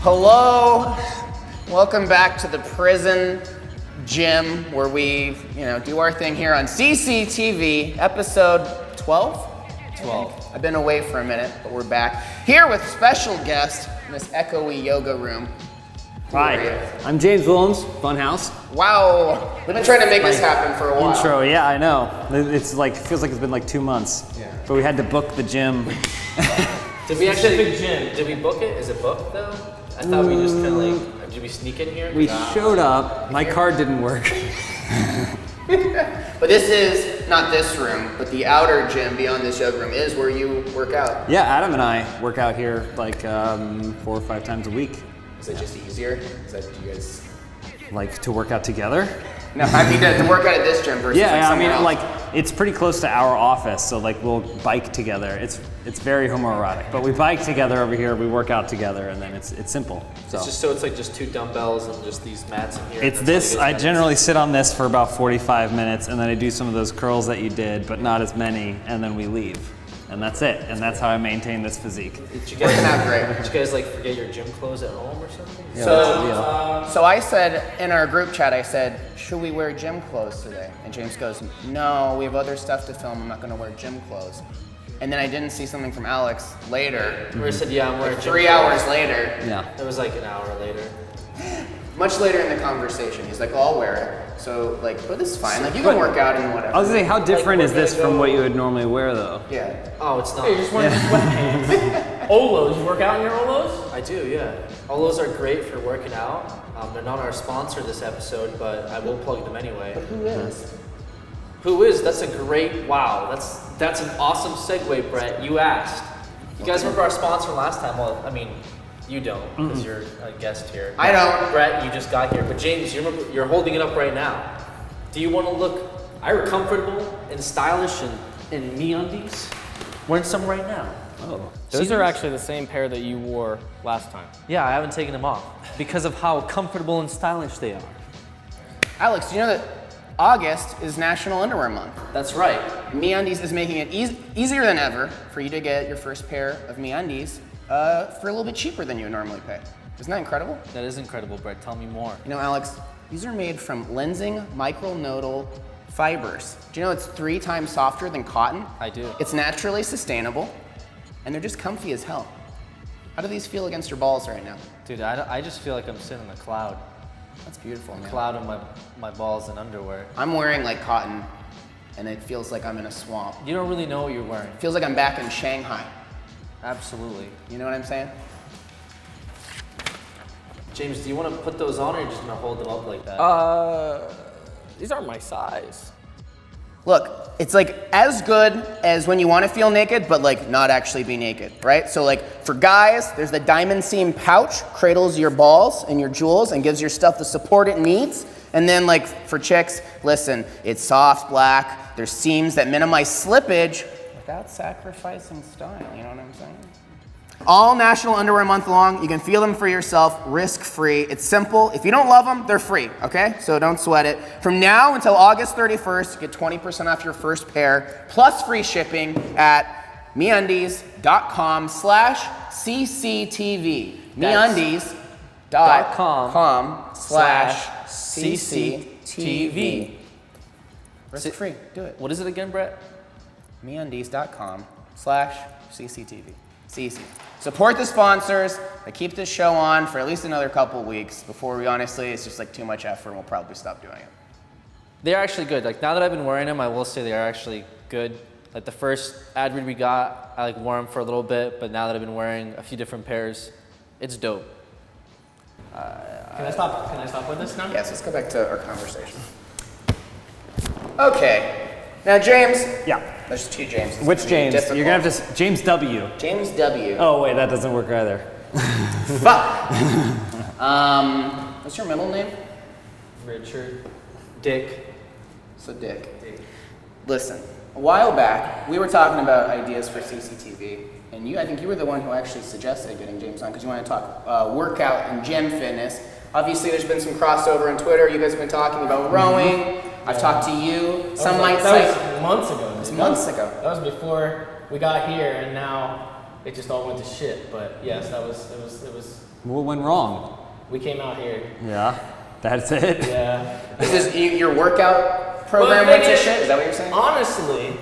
Hello, welcome back to the prison gym where we, do our thing here on CCTV, episode 12? 12. I've been away for a minute, but we're back here with special guest in this echoey yoga room. Hi, I'm James Willems, Funhaus. Wow, we've been trying to make this happen for a while. Intro, yeah, I know. It's like, feels like it's been like 2 months. Yeah. But we had to book the gym. Did we actually gym? Did we book it? Is it booked though? I thought we just kind of like, did we sneak in here? We showed up, my card didn't work. But this is not this room, but the outer gym beyond this yoga room is where you work out. Yeah, Adam and I work out here like 4 or 5 times a week. Is it just easier? Is that you guys like to work out together? No, I mean to work out at this gym versus Yeah, like I mean else. like it's pretty close to our office, so like we'll bike together. It's very homoerotic, but we bike together over here, we work out together, and then it's simple. So It's like just 2 dumbbells and just these mats in here. it's this. I generally sit on this for about 45 minutes, and then I do some of those curls that you did, but not as many, and then we leave. And that's it. And that's how I maintain this physique. Did you guys like forget your gym clothes at home or something? Yeah, So I said in our group chat, I said, should we wear gym clothes today? And James goes, no, we have other stuff to film. I'm not going to wear gym clothes. And then I didn't see something from Alex later. Where he said, yeah, I'm wearing Like gym 3 clothes. hours later. Yeah. It was like an hour later. Much later in the conversation, he's like, oh, I'll wear it. So like, but this is fine. Like you can work out and whatever. I was gonna say, how different we're is this gonna from go- what you would normally wear, though? Yeah. Oh, it's not. Hey, you just wearing sweatpants. Olos, you work out in your Olos? I do, yeah. All those are great for working out. They're not our sponsor this episode, but I will plug them anyway. But who is? Who is? That's a great, wow. That's an awesome segue, Brett. You asked. You guys remember our sponsor last time? Well, I mean, you don't, because you're a guest here. I don't. Brett, you just got here. But James, you're holding it up right now. Do you want to look comfortable and stylish in MeUndies? Wearing some right now. Oh. Those are actually the same pair that you wore last time. Yeah, I haven't taken them off because of how comfortable and stylish they are. Alex, do you know that August is National Underwear Month? That's right. MeUndies is making it easier than ever for you to get your first pair of MeUndies for a little bit cheaper than you would normally pay. Isn't that incredible? That is incredible, Brett. Tell me more. You know, Alex, these are made from lensing micronodal fibers. Do you know it's 3 times softer than cotton? I do. It's naturally sustainable, and they're just comfy as hell. How do these feel against your balls right now? Dude, I just feel like I'm sitting in a cloud. That's beautiful, man. Cloud of my balls and underwear. I'm wearing like cotton, and it feels like I'm in a swamp. You don't really know what you're wearing. It feels like I'm back in Shanghai. Absolutely. You know what I'm saying? James, do you want to put those on or are you just going to hold them up like that? These aren't my size. Look, it's like as good as when you want to feel naked, but like not actually be naked, right? So like for guys, there's the diamond seam pouch, cradles your balls and your jewels and gives your stuff the support it needs. And then like for chicks, listen, it's soft black, there's seams that minimize slippage without sacrificing style, you know what I'm saying? All National Underwear Month long, you can feel them for yourself, risk-free. It's simple. If you don't love them, they're free, okay? So don't sweat it. From now until August 31st, get 20% off your first pair, plus free shipping at MeUndies.com/CCTV. MeUndies.com/CCTV. Risk-free, do it. What is it again, Brett? MeUndies.com/CCTV. It's easy. Support the sponsors that keep this show on for at least another couple weeks before we honestly, it's just like too much effort and we'll probably stop doing it. They're actually good. Like now that I've been wearing them, I will say they are actually good. Like the first ad read we got, I like wore them for a little bit, but now that I've been wearing a few different pairs, it's dope. Can I stop with this now? Yes, let's go back to our conversation. Okay. Now, James. Yeah. There's 2 Jameses. Which James? Difficult. You're gonna have to James W. James W. Oh wait, that doesn't work either. Fuck. What's your middle name? Richard. Dick. So Dick. Listen, a while back, we were talking about ideas for CCTV, and I think you were the one who actually suggested getting James on because you want to talk workout and gym fitness. Obviously, there's been some crossover on Twitter. You guys have been talking about rowing. I've talked to you. Some might say that was months ago. it's months ago. That was before we got here, and now it just all went to shit. But yes, it was. What went wrong? We came out here. Yeah, that's it. Yeah. This is your workout program went to shit? Is that what you're saying? Honestly,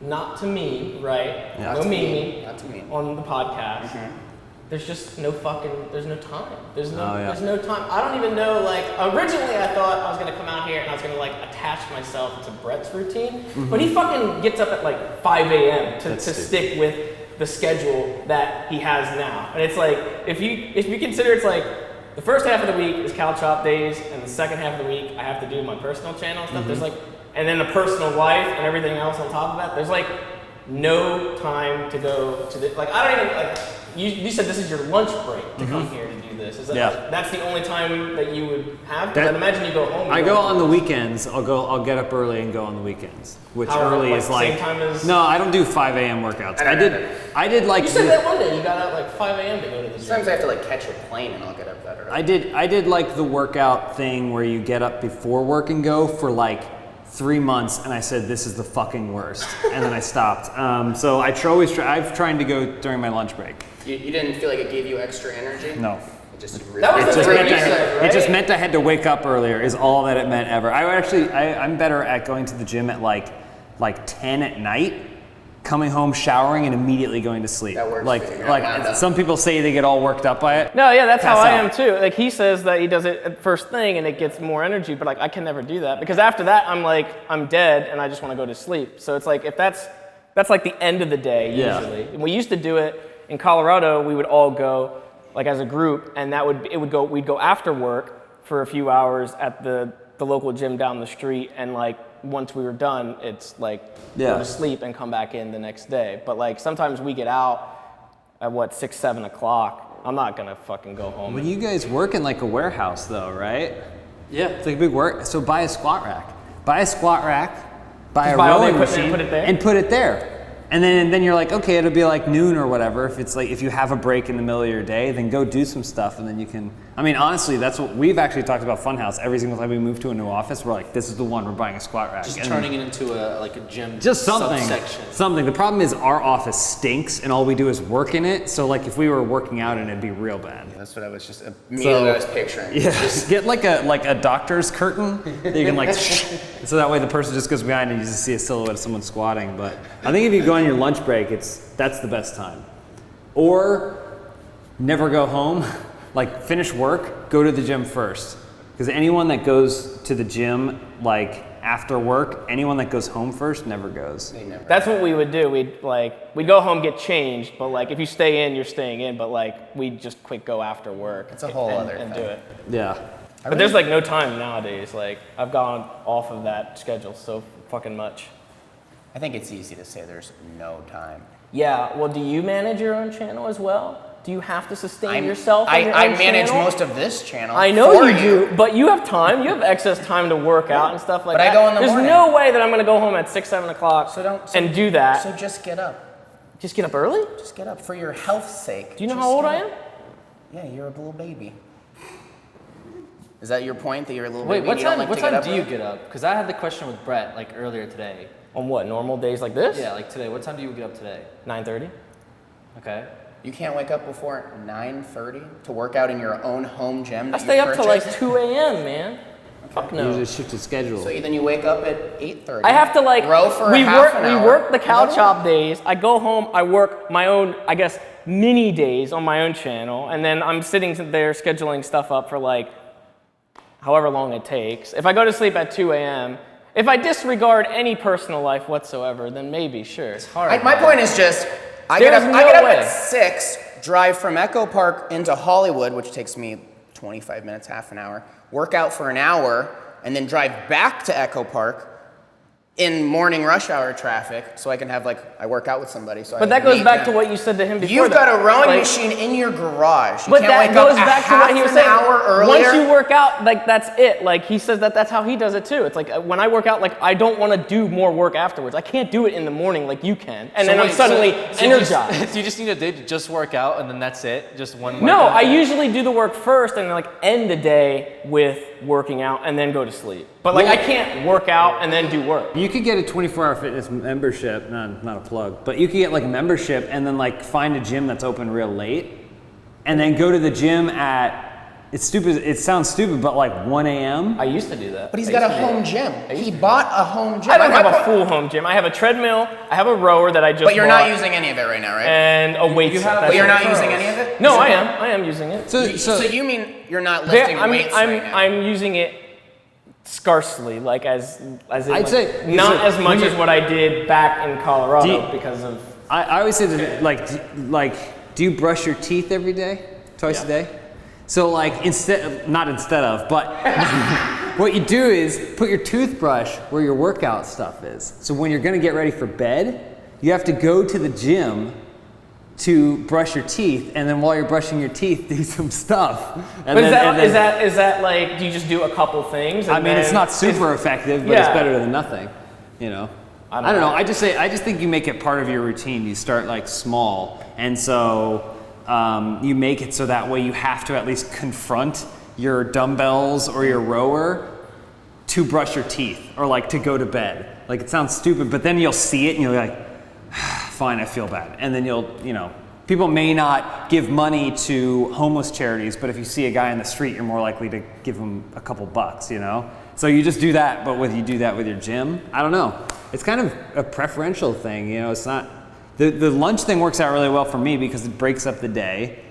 not to me, right? Yeah. No me. Not to me. On the podcast. Mm-hmm. There's just no there's no time. There's no yeah. there's no time. I don't even know, like, originally I thought I was gonna come out here and I was gonna like attach myself to Brett's routine, but he fucking gets up at like 5 a.m. to stick with the schedule that he has now. And it's like, if you consider it's like, the first half of the week is cow chop days, and the second half of the week I have to do my personal channel and stuff. There's like, and then the personal life and everything else on top of that. There's like no time to go to the, like, I don't even, like, you said this is your lunch break to come here to do this. Is that like, that's the only time that you would have? Because I'd imagine you go home. I go on the weekends. I'll get up early and go on the weekends. Which early is like, same time as, no, I don't do 5 a.m. workouts. I did like. You said that one day you got out like 5 a.m. to go to the gym. Sometimes I have to like catch a plane and I'll get up that early. I did like the workout thing where you get up before work and go for like 3 months, and I said this is the fucking worst, and then I stopped. So I've trying to go during my lunch break. You didn't feel like it gave you extra energy? No. It just It just meant I had to wake up earlier is all that it meant ever. I'm better at going to the gym at like 10 at night, coming home, showering, and immediately going to sleep. That works. Like some people say they get all worked up by it. No, yeah, that's how I am out. too. Like he says that he does it at first thing and it gets more energy, but like I can never do that because after that I'm dead and I just want to go to sleep. So it's like if that's like the end of the day usually. And we used to do it in Colorado. We would all go like as a group, and we'd go after work for a few hours at the local gym down the street, and like once we were done, it's like go to sleep and come back in the next day. But like sometimes we get out at 6, 7 o'clock. I'm not gonna fucking go home. Well, you guys work in like a warehouse though, right? Yeah. It's like a big work. So buy a squat rack. Buy a all the rowing equipment machine, and put it there? there. And then you're like, okay, it'll be like noon or whatever. If you have a break in the middle of your day, then go do some stuff, and then you can. I mean, honestly, that's what we've actually talked about. Funhouse. Every single time we move to a new office, we're like, this is the one. We're buying a squat rack. Just turning it into a gym. Just something. Subsection. Something. The problem is our office stinks, and all we do is work in it. So like, if we were working out in it, it'd be real bad. That's what I was just immediately I was picturing. Yeah. Just get like a doctor's curtain that you can like, so that way the person just goes behind and you just see a silhouette of someone squatting. But I think if you go on your lunch break, that's the best time. Or never go home, like finish work, go to the gym first. Because anyone that goes to the gym like after work, anyone that goes home first never goes. That's what we would do. We'd go home, get changed, but like if you stay in, you're staying in. But like we'd just quick go after work. It's a whole other and thing. do it. Yeah. But there's like no time nowadays. Like I've gone off of that schedule so fucking much. I think it's easy to say there's no time. Yeah. Well, do you manage your own channel as well? Do you have to sustain yourself? On your I own manage channel? most of this channel. I know for you do, but you have time. You have excess time to work out and stuff like But that. I go in the There's morning. no way that I'm going to go home at 6, 7 o'clock and do that. So just get up. Just get up early? Just get up for your health's sake. Do you know how old I am? Yeah, you're a little baby. Is that your point, that you're a little Wait, baby? what You don't time? like What to get time up do you early? get up? Because I had the question with Brett like earlier today. On what, normal days like this? Yeah, like today. What time do you get up today? 9:30. Okay. You can't wake up before 9:30 to work out in your own home gym I that stay you up till like purchased? 2 a.m., man. Fuck no. Usually shifted schedule. So then you wake up at 8:30. I have to like row for we half work an we hour. work the cow No. chop days. I go home, I work my own, I guess, mini days on my own channel, and then I'm sitting there scheduling stuff up for like however long it takes. If I go to sleep at 2 a.m., if I disregard any personal life whatsoever, then maybe, sure. It's hard. My point is just, I get There's up, no I get up way. at 6, drive from Echo Park into Hollywood, which takes me 25 minutes, half an hour, work out for an hour, and then drive back to Echo Park in morning rush hour traffic, so I can have I work out with somebody. So But that goes back to what you said to him before. You've got a rowing Like, machine in your garage. You But can't that wake goes up back to half what he was an saying. hour earlier. Once you work out, like that's it. Like he says that's how he does it too. It's like when I work out, like I don't want to do more work afterwards. I can't do it in the morning like you can, and then I'm suddenly energized. Do you just need a day to just work out and then that's it? Just one. No, workout? I usually do the work first and like end the day with working out and then go to sleep. But like I can't work out and then do work. You could get a 24-hour fitness membership, not a plug, but you could get like a membership and then like find a gym that's open real late and then go to the gym at, it's stupid, it sounds stupid, but like 1 a.m. I used to do that. But he's got a home gym. He bought a home gym. I don't have a full home gym. I have a treadmill, I have a rower that I just But you're bought, not using any of it right now, right? and a weight set. But you're not using any of it? No, I am using it. So you mean you're not lifting weights right now? I'm using it scarcely, like as in I'd like, say not as much as what I did back in Colorado because of. I always say that like, do you brush your teeth every day? Twice a day? So like but what you do is put your toothbrush where your workout stuff is. So when you're gonna get ready for bed, you have to go to the gym to brush your teeth, and then while you're brushing your teeth, do some stuff. But is that like, do you just do a couple things? I mean, it's not super effective, but it's better than nothing, you know? I don't know. I just think you make it part of your routine. You start like small, and so you make it so that way you have to at least confront your dumbbells or your rower to brush your teeth or like to go to bed. Like it sounds stupid, but then you'll see it and you're like, fine, I feel bad. And then people may not give money to homeless charities, but if you see a guy in the street, you're more likely to give him a couple bucks, you know? So you just do that, but whether you do that with your gym, I don't know. It's kind of a preferential thing, you know? It's not, the lunch thing works out really well for me because it breaks up the day.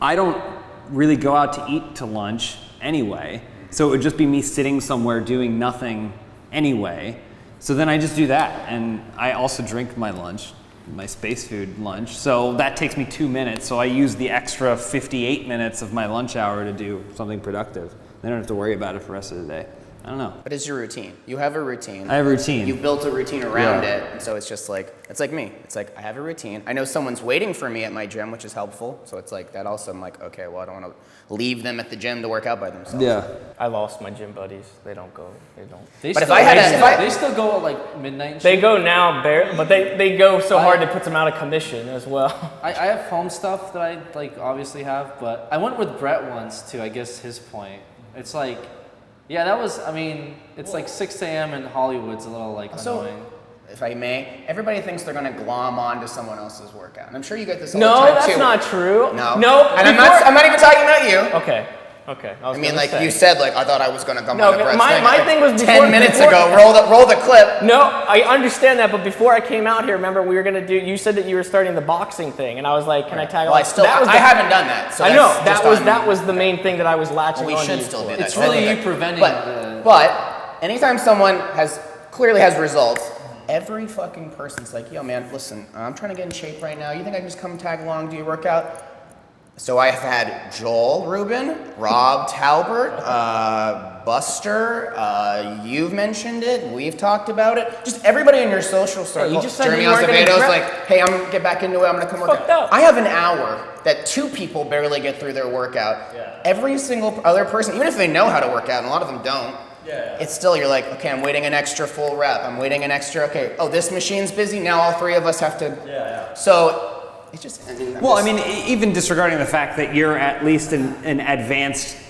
I don't really go out to eat to lunch anyway, so it would just be me sitting somewhere doing nothing anyway. So then I just do that, and I also drink my lunch, my space food lunch, so that takes me 2 minutes, so I use the extra 58 minutes of my lunch hour to do something productive. Then I don't have to worry about it for the rest of the day. I don't know. But it's your routine. You have a routine. I have a routine. You've built a routine around it, and so it's just like, it's like me. It's like, I have a routine. I know someone's waiting for me at my gym, which is helpful, so it's like, that also I'm like, okay, well, I don't want to leave them at the gym to work out by themselves. Yeah. I lost my gym buddies. They don't go. They still go at like midnight. They go now, but they go so hard it puts them out of commission as well. I have home stuff that I like obviously have, but I went with Brett once to, I guess, his point. It's like, yeah, that was, I mean, it's like 6 a.m. in Hollywood's a little like annoying. If I may, everybody thinks they're gonna glom onto someone else's workout. And I'm sure you get this all the time too. No, that's not true. No. No. And I'm not even talking about you. Okay. I mean, like you said, like I thought I was gonna come on the Brett's my thing was 10 minutes ago. Roll the clip. No, I understand that, but before I came out here, remember we were gonna do. You said that you were starting the boxing thing, and I was like, "Can I tag along?" Well, I haven't done that. So I know that was the main thing that I was latching on. We should still do that. It's really you preventing. But anytime someone clearly has results, every fucking person's like, "Yo, man, listen, I'm trying to get in shape right now. You think I can just come tag along, do your workout?" So I have had Joel Rubin, Rob Talbert, Buster, you've mentioned it, we've talked about it. Just everybody in your social circle. You just said Jeremy you weren't Acevedo's gonna like, hey, I'm gonna get back into it, I'm gonna come work Fucked out. up. I have an hour that 2 people barely get through their workout. Yeah. Every single other person, even if they know how to work out, and a lot of them don't, it's still, you're like, okay, I'm waiting an extra full rep, I'm waiting an extra, okay, oh, this machine's busy, now all 3 of us have to. So, it's just, even disregarding the fact that you're at least an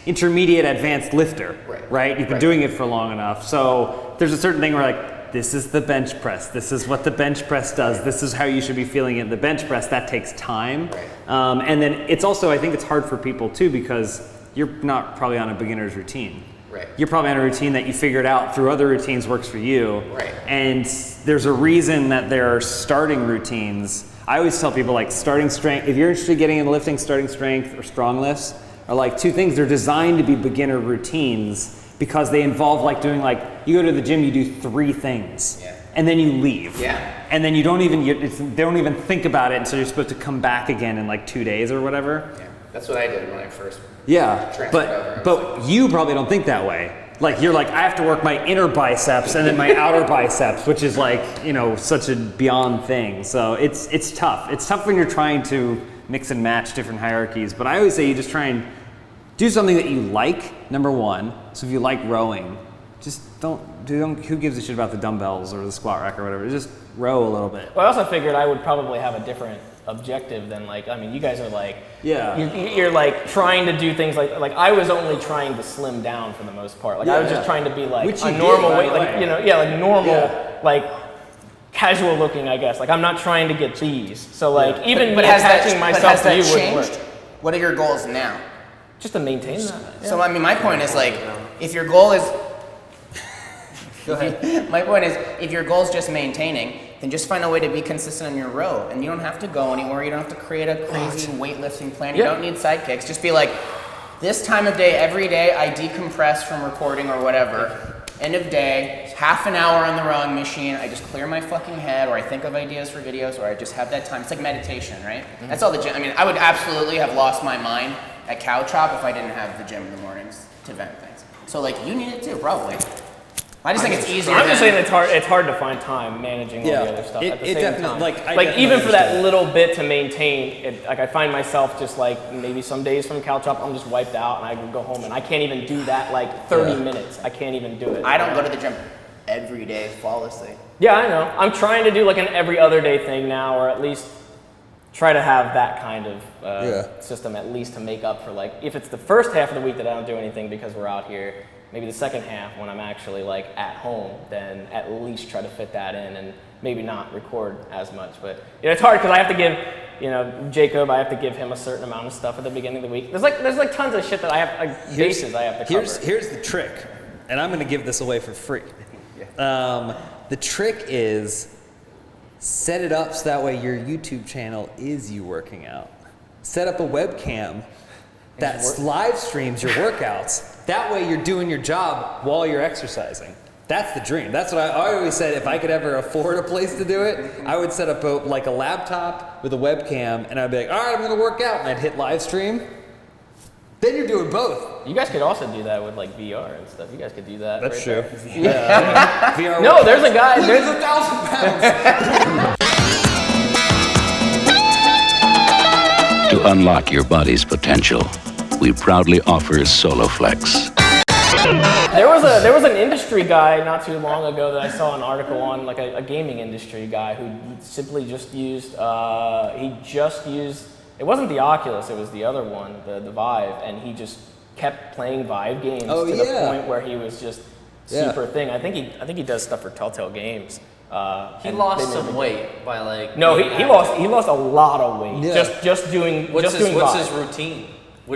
intermediate advanced lifter, right? You've been doing it for long enough. So there's a certain thing where like, this is the bench press. This is what the bench press does. This is how you should be feeling it. The bench press, that takes time. And then it's also, I think it's hard for people too, because you're not probably on a beginner's routine. You're probably on a routine that you figured out through other routines works for you. And there's a reason that there are starting routines. I always tell people like starting strength, if you're interested in getting into lifting, starting strength or strong lifts are like 2 things. They're designed to be beginner routines because they involve like doing like, you go to the gym, you do 3 things and then you leave. And then you don't even think about it, and so you're supposed to come back again in like 2 days or whatever. That's what I did when I first but you probably don't think that way. Like you're like, I have to work my inner biceps and then my outer biceps, which is like, you know, such a beyond thing. So it's tough. It's tough when you're trying to mix and match different hierarchies. But I always say you just try and do something that you like, number 1. So if you like rowing, just don't, who gives a shit about the dumbbells or the squat rack or whatever. Just row a little bit. Well, I also figured I would probably have a different objective than like, I mean, you guys are like, Yeah. you're like trying to do things like I was only trying to slim down for the most part. Like I was just trying to be like Which a you normal did, by weight, the like, way. you know, like normal, like casual looking, I guess. Like I'm not trying to get these. So like even me attaching myself to you wouldn't work. What are your goals now? Just to maintain that. Yeah. So I mean, my point is like, if your goal is, go ahead. My point is, if your goal is just maintaining, then just find a way to be consistent on your row, and you don't have to go anywhere. You don't have to create a crazy weightlifting plan. You don't need sidekicks. Just be like, this time of day, every day, I decompress from recording or whatever. End of day, half an hour on the rowing machine. I just clear my fucking head, or I think of ideas for videos, or I just have that time. It's like meditation, right? That's all the gym. I mean, I would absolutely have lost my mind at Cow Chop if I didn't have the gym in the mornings to vent things. So like, you need it too, probably. I just think it's easier. I'm just saying it's hard to find time managing all the other stuff at the same time. Like even for that little bit to maintain, like I find myself just like maybe some days from Cow Chop I'm just wiped out and I can go home and I can't even do that like 30 minutes. I can't even do it. I don't go to the gym every day flawlessly. Yeah, I know. I'm trying to do like an every other day thing now, or at least try to have that kind of system at least to make up for like, if it's the first half of the week that I don't do anything because we're out here, maybe the second half when I'm actually like at home, then at least try to fit that in and maybe not record as much. But you know, it's hard because I have to give, you know, Jacob, I have to give him a certain amount of stuff at the beginning of the week. There's like tons of shit that I have, like bases I have to cover. Here's the trick, and I'm gonna give this away for free. The trick is set it up so that way your YouTube channel is you working out. Set up a webcam that live streams your workouts. That way you're doing your job while you're exercising. That's the dream. That's what I always said. If I could ever afford a place to do it, I would set up like a laptop with a webcam, and I'd be like, all right, I'm gonna work out, and I'd hit live stream. Then you're doing both. You guys could also do that with like VR and stuff. You guys could do that. That's right true. there. VR. No, there's a guy. There's 1,000 pounds. To unlock your body's potential, we proudly offer SoloFlex. There was an industry guy not too long ago that I saw an article on, like a gaming industry guy who simply just used, it wasn't the Oculus, it was the other one, the Vive, and he just kept playing Vive games to the point where he was just super thing. I think he does stuff for Telltale Games. He lost some weight by like. No, he lost a lot of weight. Yeah. Just doing What's his Vive. routine?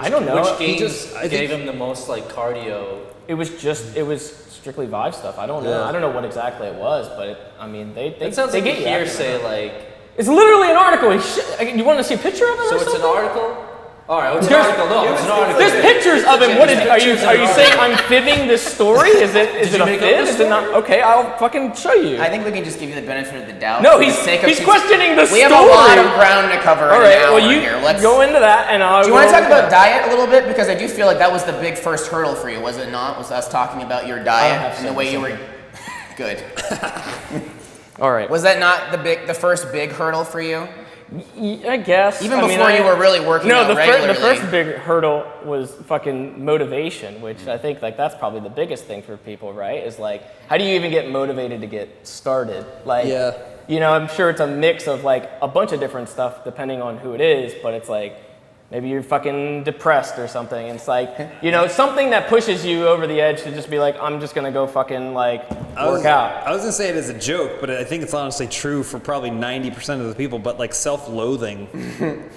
I don't know. Which games gave him the most like cardio? It was strictly Vive stuff. I don't know. I don't know what exactly it was, but I mean they It sounds they like a get you hearsay. Like it's literally an article. You want to see a picture of him? so, or it's something? an article. All right, it's an article. No, it's an article. There's pictures of him. What is? Are you saying I'm fibbing this story? Is it a make up fib? the Is it not? Okay, I'll fucking show you. I think we can just give you the benefit of the doubt. No, for the he's sake of questioning the story. We have a lot of ground to cover All in right, an hour well you here. Let's go into that, and I'll. Do you want to talk about diet a little bit? Because I do feel like that was the big first hurdle for you, was it not? Was us talking about your diet and the way you were good. All right. Was that not the first big hurdle for you? I guess. Even before you were really working out regularly. The first big hurdle was fucking motivation, which I think like that's probably the biggest thing for people, right? Is like, how do you even get motivated to get started? Like, you know, I'm sure it's a mix of like a bunch of different stuff depending on who it is, but it's like, maybe you're fucking depressed or something. And it's like, you know, something that pushes you over the edge to just be like, I'm just gonna go fucking like work out. I was gonna say it as a joke, but I think it's honestly true for probably 90% of the people. But like self-loathing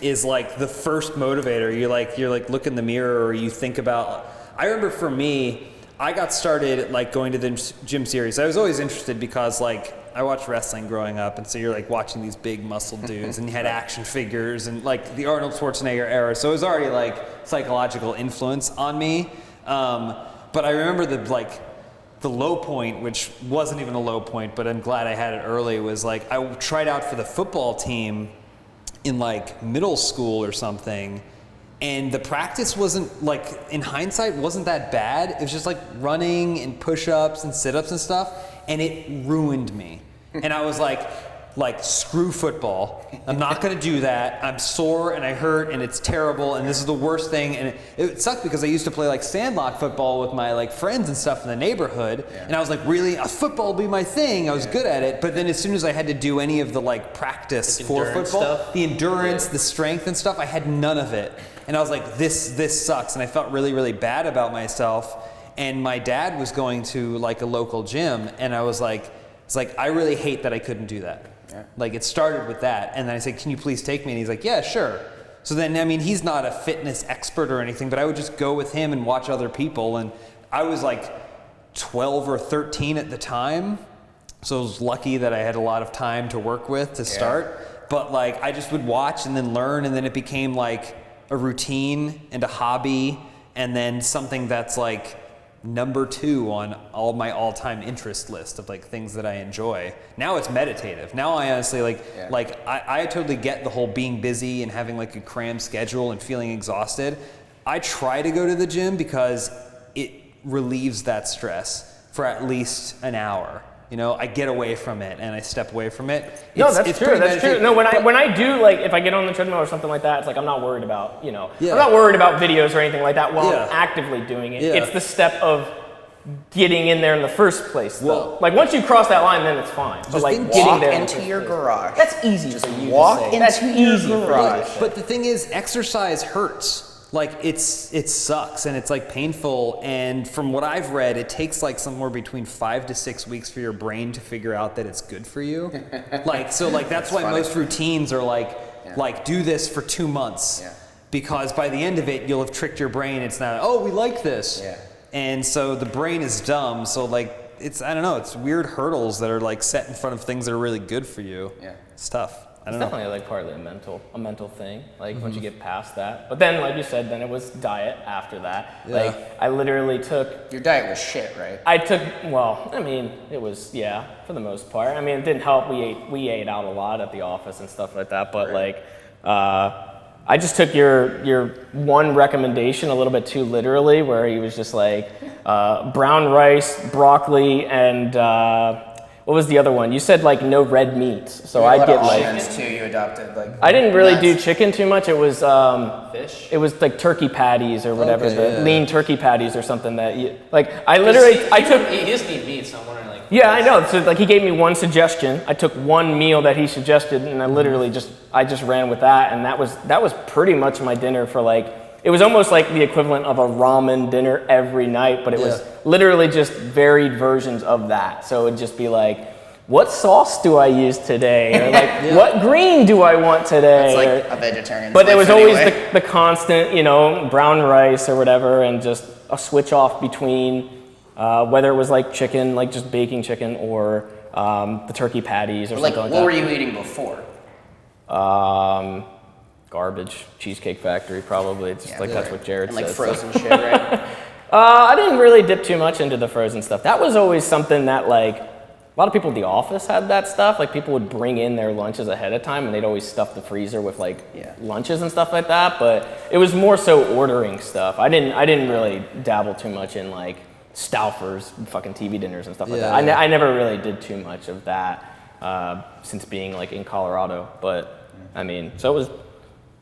is like the first motivator. You're like look in the mirror, or you think about. I remember for me, I got started like going to the gym series. I was always interested because like I watched wrestling growing up, and so you're like watching these big muscle dudes, and you had action figures and like the Arnold Schwarzenegger era. So it was already like psychological influence on me. But I remember the low point, which wasn't even a low point, but I'm glad I had it early, was like I tried out for the football team in like middle school or something. And the practice wasn't, like, in hindsight, wasn't that bad. It was just like running and push-ups and sit-ups and stuff, and it ruined me. And I was like, like, screw football. I'm not going to do that. I'm sore and I hurt and it's terrible and this is the worst thing. And it sucked because I used to play like sandlot football with my like friends and stuff in the neighborhood. And I was like, really, football will be my thing. I was good at it. But then as soon as I had to do any of the like practice for football, the endurance, the strength and stuff, I had none of it. And I was like, this sucks. And I felt really, really bad about myself. And my dad was going to like a local gym and I was like, I really hate that I couldn't do that. Like it started with that. And then I said, can you please take me? And he's like, yeah, sure. So then, I mean, he's not a fitness expert or anything, but I would just go with him and watch other people. And I was like 12 or 13 at the time. So I was lucky that I had a lot of time to work with to start. But like, I just would watch and then learn. And then it became like a routine and a hobby. And then something that's like number 2 on all my all-time interest list of like things that I enjoy. Now it's meditative. Now I honestly I totally get the whole being busy and having like a crammed schedule and feeling exhausted. I try to go to the gym because it relieves that stress for at least an hour. You know, I get away from it and I step away from it. No, that's true. That's true. No, when I do, like, if I get on the treadmill or something like that, it's like I'm not worried about, I'm not worried about videos or anything like that while I'm actively doing it. It's the step of getting in there in the first place, though. Well, like once you cross that line, then it's fine. But like getting there into your garage. That's easy. Just for you walk to say. into That's your easy garage. But the thing is, exercise hurts. Like it sucks and it's like painful, and from what I've read, it takes like somewhere between 5 to 6 weeks for your brain to figure out that it's good for you. That's why funny. Most routines are like do this for 2 months, because by the end of it you'll have tricked your brain. It's not, oh, we like this, and so the brain is dumb. So like it's, I don't know, it's weird hurdles that are like set in front of things that are really good for you. It's tough. It's definitely like partly a mental thing, like once you get past that. But then, like you said, then it was diet after that. Like I literally took... Your diet was shit, right? It was, for the most part. I mean, it didn't help. We ate out a lot at the office and stuff like that. But I just took your one recommendation a little bit too literally, where he was just like brown rice, broccoli, and... what was the other one? You said like no red meat, so I'd get like. Too, you adopted like. I didn't really do chicken too much. It was fish. It was like turkey patties or whatever, lean turkey patties or something that you like. I literally He doesn't eat meat, so I'm wondering like. Yeah, I know. So like he gave me one suggestion. I took one meal that he suggested, and I literally just ran with that, and that was pretty much my dinner for like. It was almost like the equivalent of a ramen dinner every night, but it was literally just varied versions of that. So it would just be like, what sauce do I use today? Or like, what green do I want today? It's like a vegetarian. But there was always the constant, brown rice or whatever, and just a switch off between whether it was like chicken, like just baking chicken, or the turkey patties or something like that. What were you eating before? Garbage, Cheesecake Factory, probably. It's just that's what Jared said. Like frozen shit, right? I didn't really dip too much into the frozen stuff. That was always something that like a lot of people at the office had that stuff. Like people would bring in their lunches ahead of time, and they'd always stuff the freezer with like lunches and stuff like that. But it was more so ordering stuff. I didn't really dabble too much in like Stouffer's fucking TV dinners and stuff like that. I never really did too much of that since being like in Colorado. But I mean, so it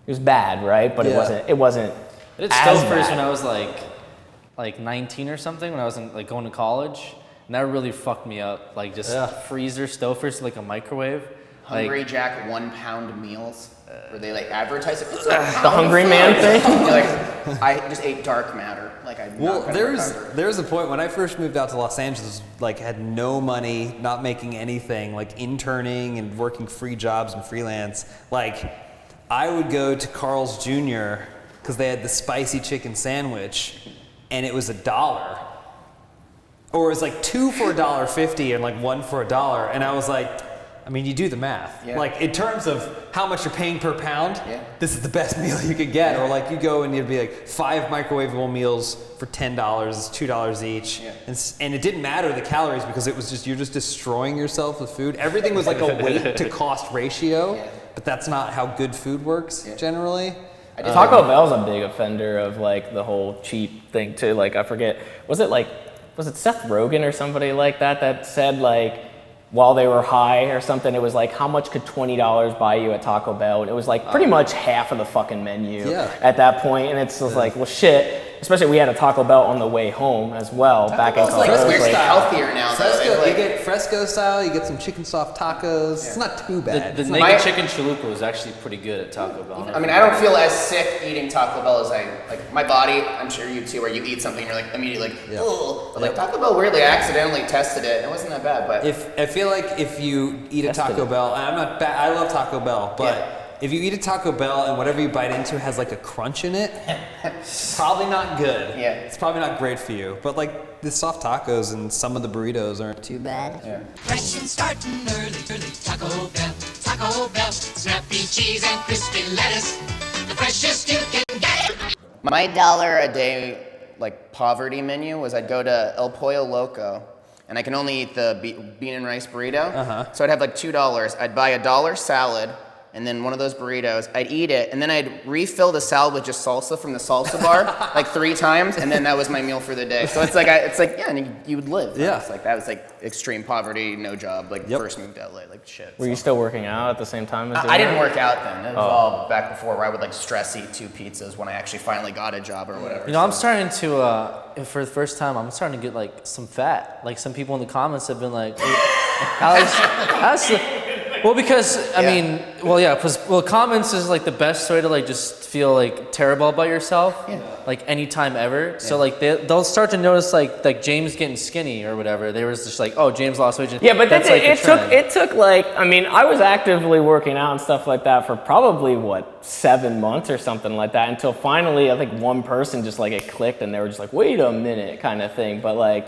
was bad, right? But it wasn't. I did Stouffer's when I was like 19 or something, when I was like going to college, and that really fucked me up. Like just freezer Stouffer's, like a microwave. Hungry Jack 1 pound meals, where they like advertise it. The Hungry Man thing. Like I just ate dark matter. Like there's a point when I first moved out to Los Angeles, like had no money, not making anything, like interning and working free jobs and freelance, like. I would go to Carl's Jr. because they had the spicy chicken sandwich, and it was $1. Or it was like 2 for $1.50 and like 1 for $1. And I was like, I mean, you do the math. Yeah. Like in terms of how much you're paying per pound, this is the best meal you could get. Or like you go and you'd be like 5 microwavable meals for $10, it's $2 each. Yeah. And it didn't matter the calories because it was just, you're just destroying yourself with food. Everything was like a weight to cost ratio. Yeah. But that's not how good food works generally. Taco Bell's a big offender of like the whole cheap thing too. Like I forget, was it Seth Rogen or somebody like that said like while they were high or something. It was like, how much could $20 buy you at Taco Bell? And it was like pretty much half of the fucking menu at that point. And it's just like, well, shit. Especially we had a Taco Bell on the way home as well back in Colorado. It's weirdly healthier now. Fresco, you get fresco style, you get some chicken soft tacos. It's not too bad. The naked chicken chalupa was actually pretty good at Taco Bell. I mean, I don't feel as sick eating Taco Bell as I, like, my body, I'm sure you too, where you eat something and you're like, immediately like, ugh. But like Taco Bell, weirdly, I accidentally tested it and it wasn't that bad, but. I feel like if you eat a Taco Bell, I'm not bad, I love Taco Bell, but if you eat a Taco Bell and whatever you bite into has like a crunch in it, it's probably not good. Yeah. It's probably not great for you. But like the soft tacos and some of the burritos aren't too bad. Yeah. Fresh and starting early, Taco Bell, Taco Bell, snappy cheese and crispy lettuce, the freshest you can get. My $1 a day, like, poverty menu was I'd go to El Pollo Loco, and I can only eat the bean and rice burrito. So I'd have like $2. I'd buy a $1 salad, and then one of those burritos. I'd eat it, and then I'd refill the salad with just salsa from the salsa bar like 3 times, and then that was my meal for the day. So it's like, yeah, and you would live. Yeah. It's like, that was like extreme poverty, no job, like first moved to LA, like shit. Were you still working out at the same time as doing I didn't that? work out then. It was all back before where I would like stress eat 2 pizzas when I actually finally got a job or whatever. You know, I'm starting to, for the first time, I'm starting to get like some fat. Like some people in the comments have been like, how's well, because, I mean, comments is like the best way to like just feel like terrible about yourself, like anytime ever. Yeah. So like they'll start to notice like James getting skinny or whatever. They were just like, oh, James lost weight. Yeah, but that's it took like, I mean, I was actively working out and stuff like that for probably 7 months or something like that, until finally I think one person just like it clicked and they were just like, wait a minute kind of thing. But like,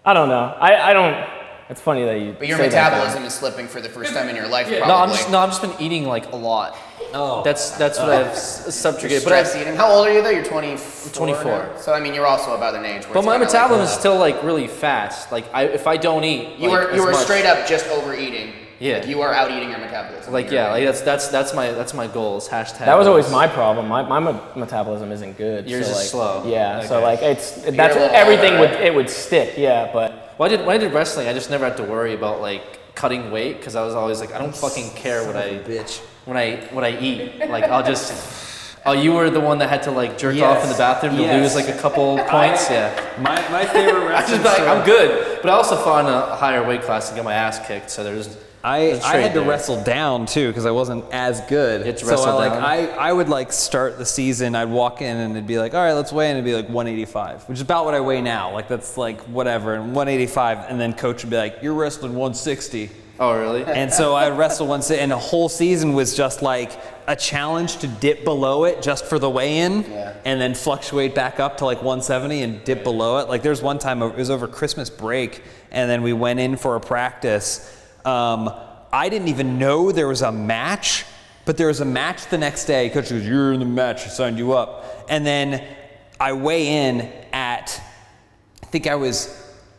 I don't know. I don't. It's funny that you. But your say metabolism is slipping for the first time in your life, probably. No, I'm just been eating like a lot. Oh. That's what I've subjugated. But stress eating. How old are you though? You're 24. 24. So I mean, you're also about an age where. But my metabolism is still like really fast. Like if I don't eat. You were straight up just overeating. Yeah. Like you are out eating your metabolism. Like that's my goals. Hashtag. That was always my problem. My metabolism isn't good. Yours is like, slow. Yeah. Okay. So like that's everything it would stick. Yeah, but. When I did wrestling, I just never had to worry about like cutting weight because I was always like, I don't fucking care what I eat. Like I'll just. Oh, you were the one that had to like jerk off in the bathroom to lose like a couple points. My favorite wrestling. I'm good, but I also fought in a higher weight class to get my ass kicked. So there's. I had to wrestle down too because I wasn't as good. So I would like start the season. I'd walk in and it'd be like, all right, let's weigh in. It'd be like 185, which is about what I weigh now. Like that's like whatever, and 185, and then coach would be like, you're wrestling 160. Oh really? And so I'd wrestle 160, and the whole season was just like a challenge to dip below it just for the weigh-in, and then fluctuate back up to like 170 and dip below it. Like there's one time it was over Christmas break, and then we went in for a practice. I didn't even know there was a match, but there was a match the next day. Coach goes, you're in the match, I signed you up. And then I weigh in at, I think I was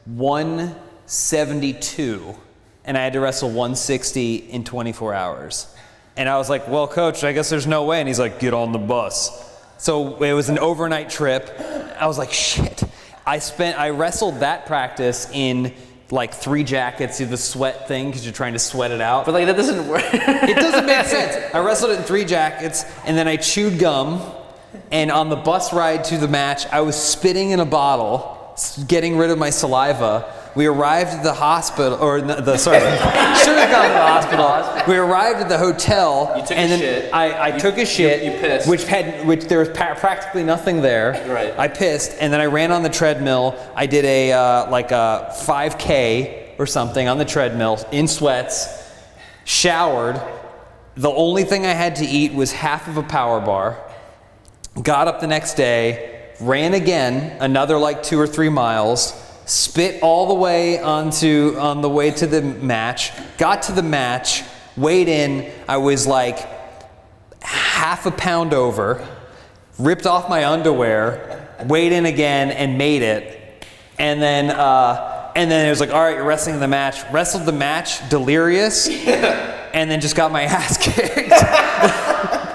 172, and I had to wrestle 160 in 24 hours. And I was like, well, coach, I guess there's no way. And he's like, get on the bus. So it was an overnight trip. I was like, shit. I wrestled that practice in like 3 jackets, the sweat thing, because you're trying to sweat it out. But like that doesn't work. It doesn't make sense. I wrestled it in 3 jackets, and then I chewed gum, and on the bus ride to the match, I was spitting in a bottle, getting rid of my saliva. We arrived at the hospital, should have gone to the hospital. We arrived at the hotel, You took and a then shit. I took a shit, You pissed. which there was practically nothing there. Right. I pissed, and then I ran on the treadmill. I did a 5K or something on the treadmill in sweats, showered. The only thing I had to eat was half of a power bar. Got up the next day, ran again, another like 2 or 3 miles. Spit all the way on the way to the match, got to the match, weighed in, I was like half a pound over, ripped off my underwear, weighed in again and made it. And then it was like, all right, you're wrestling the match. Wrestled the match, delirious, and then just got my ass kicked.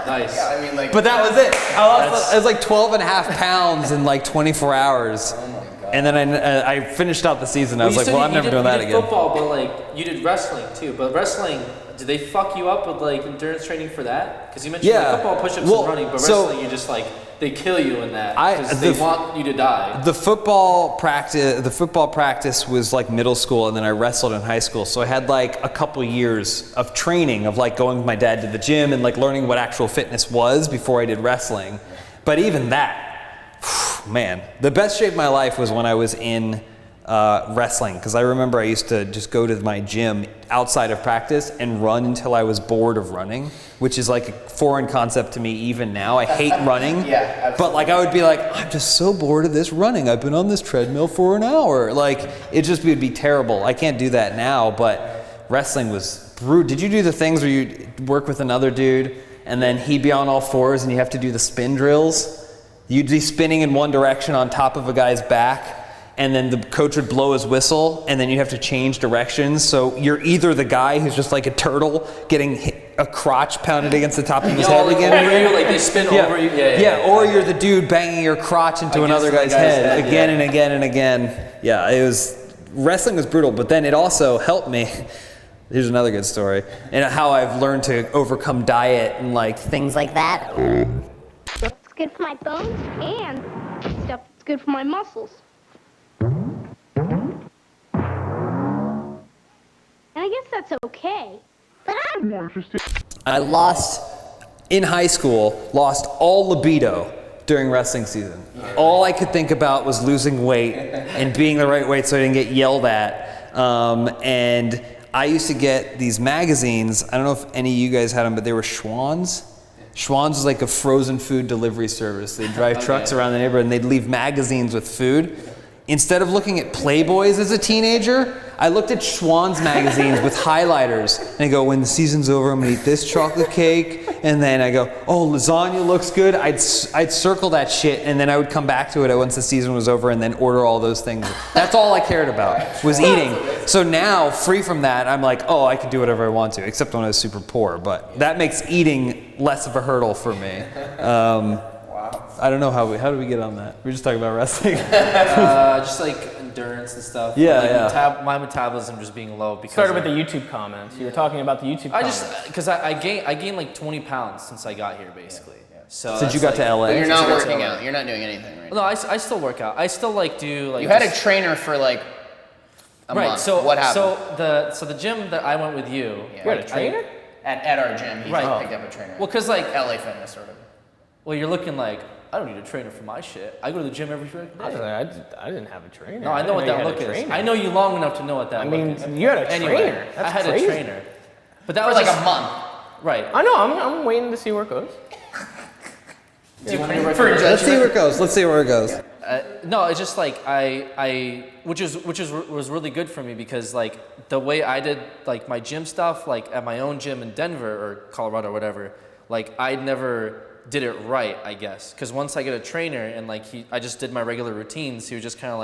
Nice. Yeah, I mean, like. But that was it. I was like 12 and a half pounds in like 24 hours. Oh my God. And then I finished out the season. I was you like, said well, I'm never doing that you did again. football, but like you did wrestling too. But wrestling, did they fuck you up with like endurance training for that? Because you mentioned like, football, push-ups, and running, but wrestling, you just like they kill you in that because they want you to die. The football practice was like middle school, and then I wrestled in high school. So I had like a couple years of training of like going with my dad to the gym and like learning what actual fitness was before I did wrestling. But even that, man, the best shape of my life was when I was in wrestling, because I remember I used to just go to my gym outside of practice and run until I was bored of running, which is like a foreign concept to me even now. I hate running, but like I would be like, I'm just so bored of this running. I've been on this treadmill for an hour. Like it just would be terrible. I can't do that now, but wrestling was brutal. Did you do the things where you work with another dude and then he'd be on all fours and you have to do the spin drills? You'd be spinning in one direction on top of a guy's back, and then the coach would blow his whistle, and then you have to change directions. So you're either the guy who's just like a turtle getting a crotch pounded against the top of his head again, over you, like they spin over you. Or you're the dude banging your crotch into another guy's head again and again and again. Yeah, wrestling was brutal, but then it also helped me. Here's another good story, and how I've learned to overcome diet and like things like that. It's good for my bones and stuff that's good for my muscles. And I guess that's okay. But I'm more interested. I in high school, lost all libido during wrestling season. All I could think about was losing weight and being the right weight so I didn't get yelled at. And I used to get these magazines. I don't know if any of you guys had them, but they were Schwann's. Schwann's was like a frozen food delivery service. They'd drive trucks around the neighborhood and they'd leave magazines with food. Instead of looking at Playboys as a teenager, I looked at Schwann's magazines with highlighters. And I go, when the season's over, I'm gonna eat this chocolate cake. And then I go, oh, lasagna looks good. I'd circle that shit, and then I would come back to it once the season was over and then order all those things. That's all I cared about, was eating. So now, free from that, I'm like, oh, I can do whatever I want to, except when I was super poor. But that makes eating less of a hurdle for me. I don't know how do we get on that? We're just talking about wrestling. Just like endurance and stuff. My metabolism just being low because started with the YouTube comments. You were talking about the YouTube comments. Because I gained like 20 pounds since I got here, basically. So since you got to LA. But you're not working out. You're not doing anything right now. No, I still work out. I still like do like. You had a trainer for like a month. So what happened? So the gym that I went with you. Yeah, you had a trainer? At our gym. He picked up a trainer. Well, because like LA Fitness sort of. Well, you're looking like, I don't need a trainer for my shit. I go to the gym every day. I didn't have a trainer. No, I know what that look is. I know you long enough to know what that look is. I mean, you had a trainer. I had a trainer. But that for was like a month. Right. I know, I'm waiting to see where it goes. Do you want me to Let's see where it goes. No, it's just like which was really good for me because like the way I did like my gym stuff, like at my own gym in Denver or Colorado or whatever, like I never did it right, I guess. Because once I get a trainer and like I just did my regular routines, he was just kind of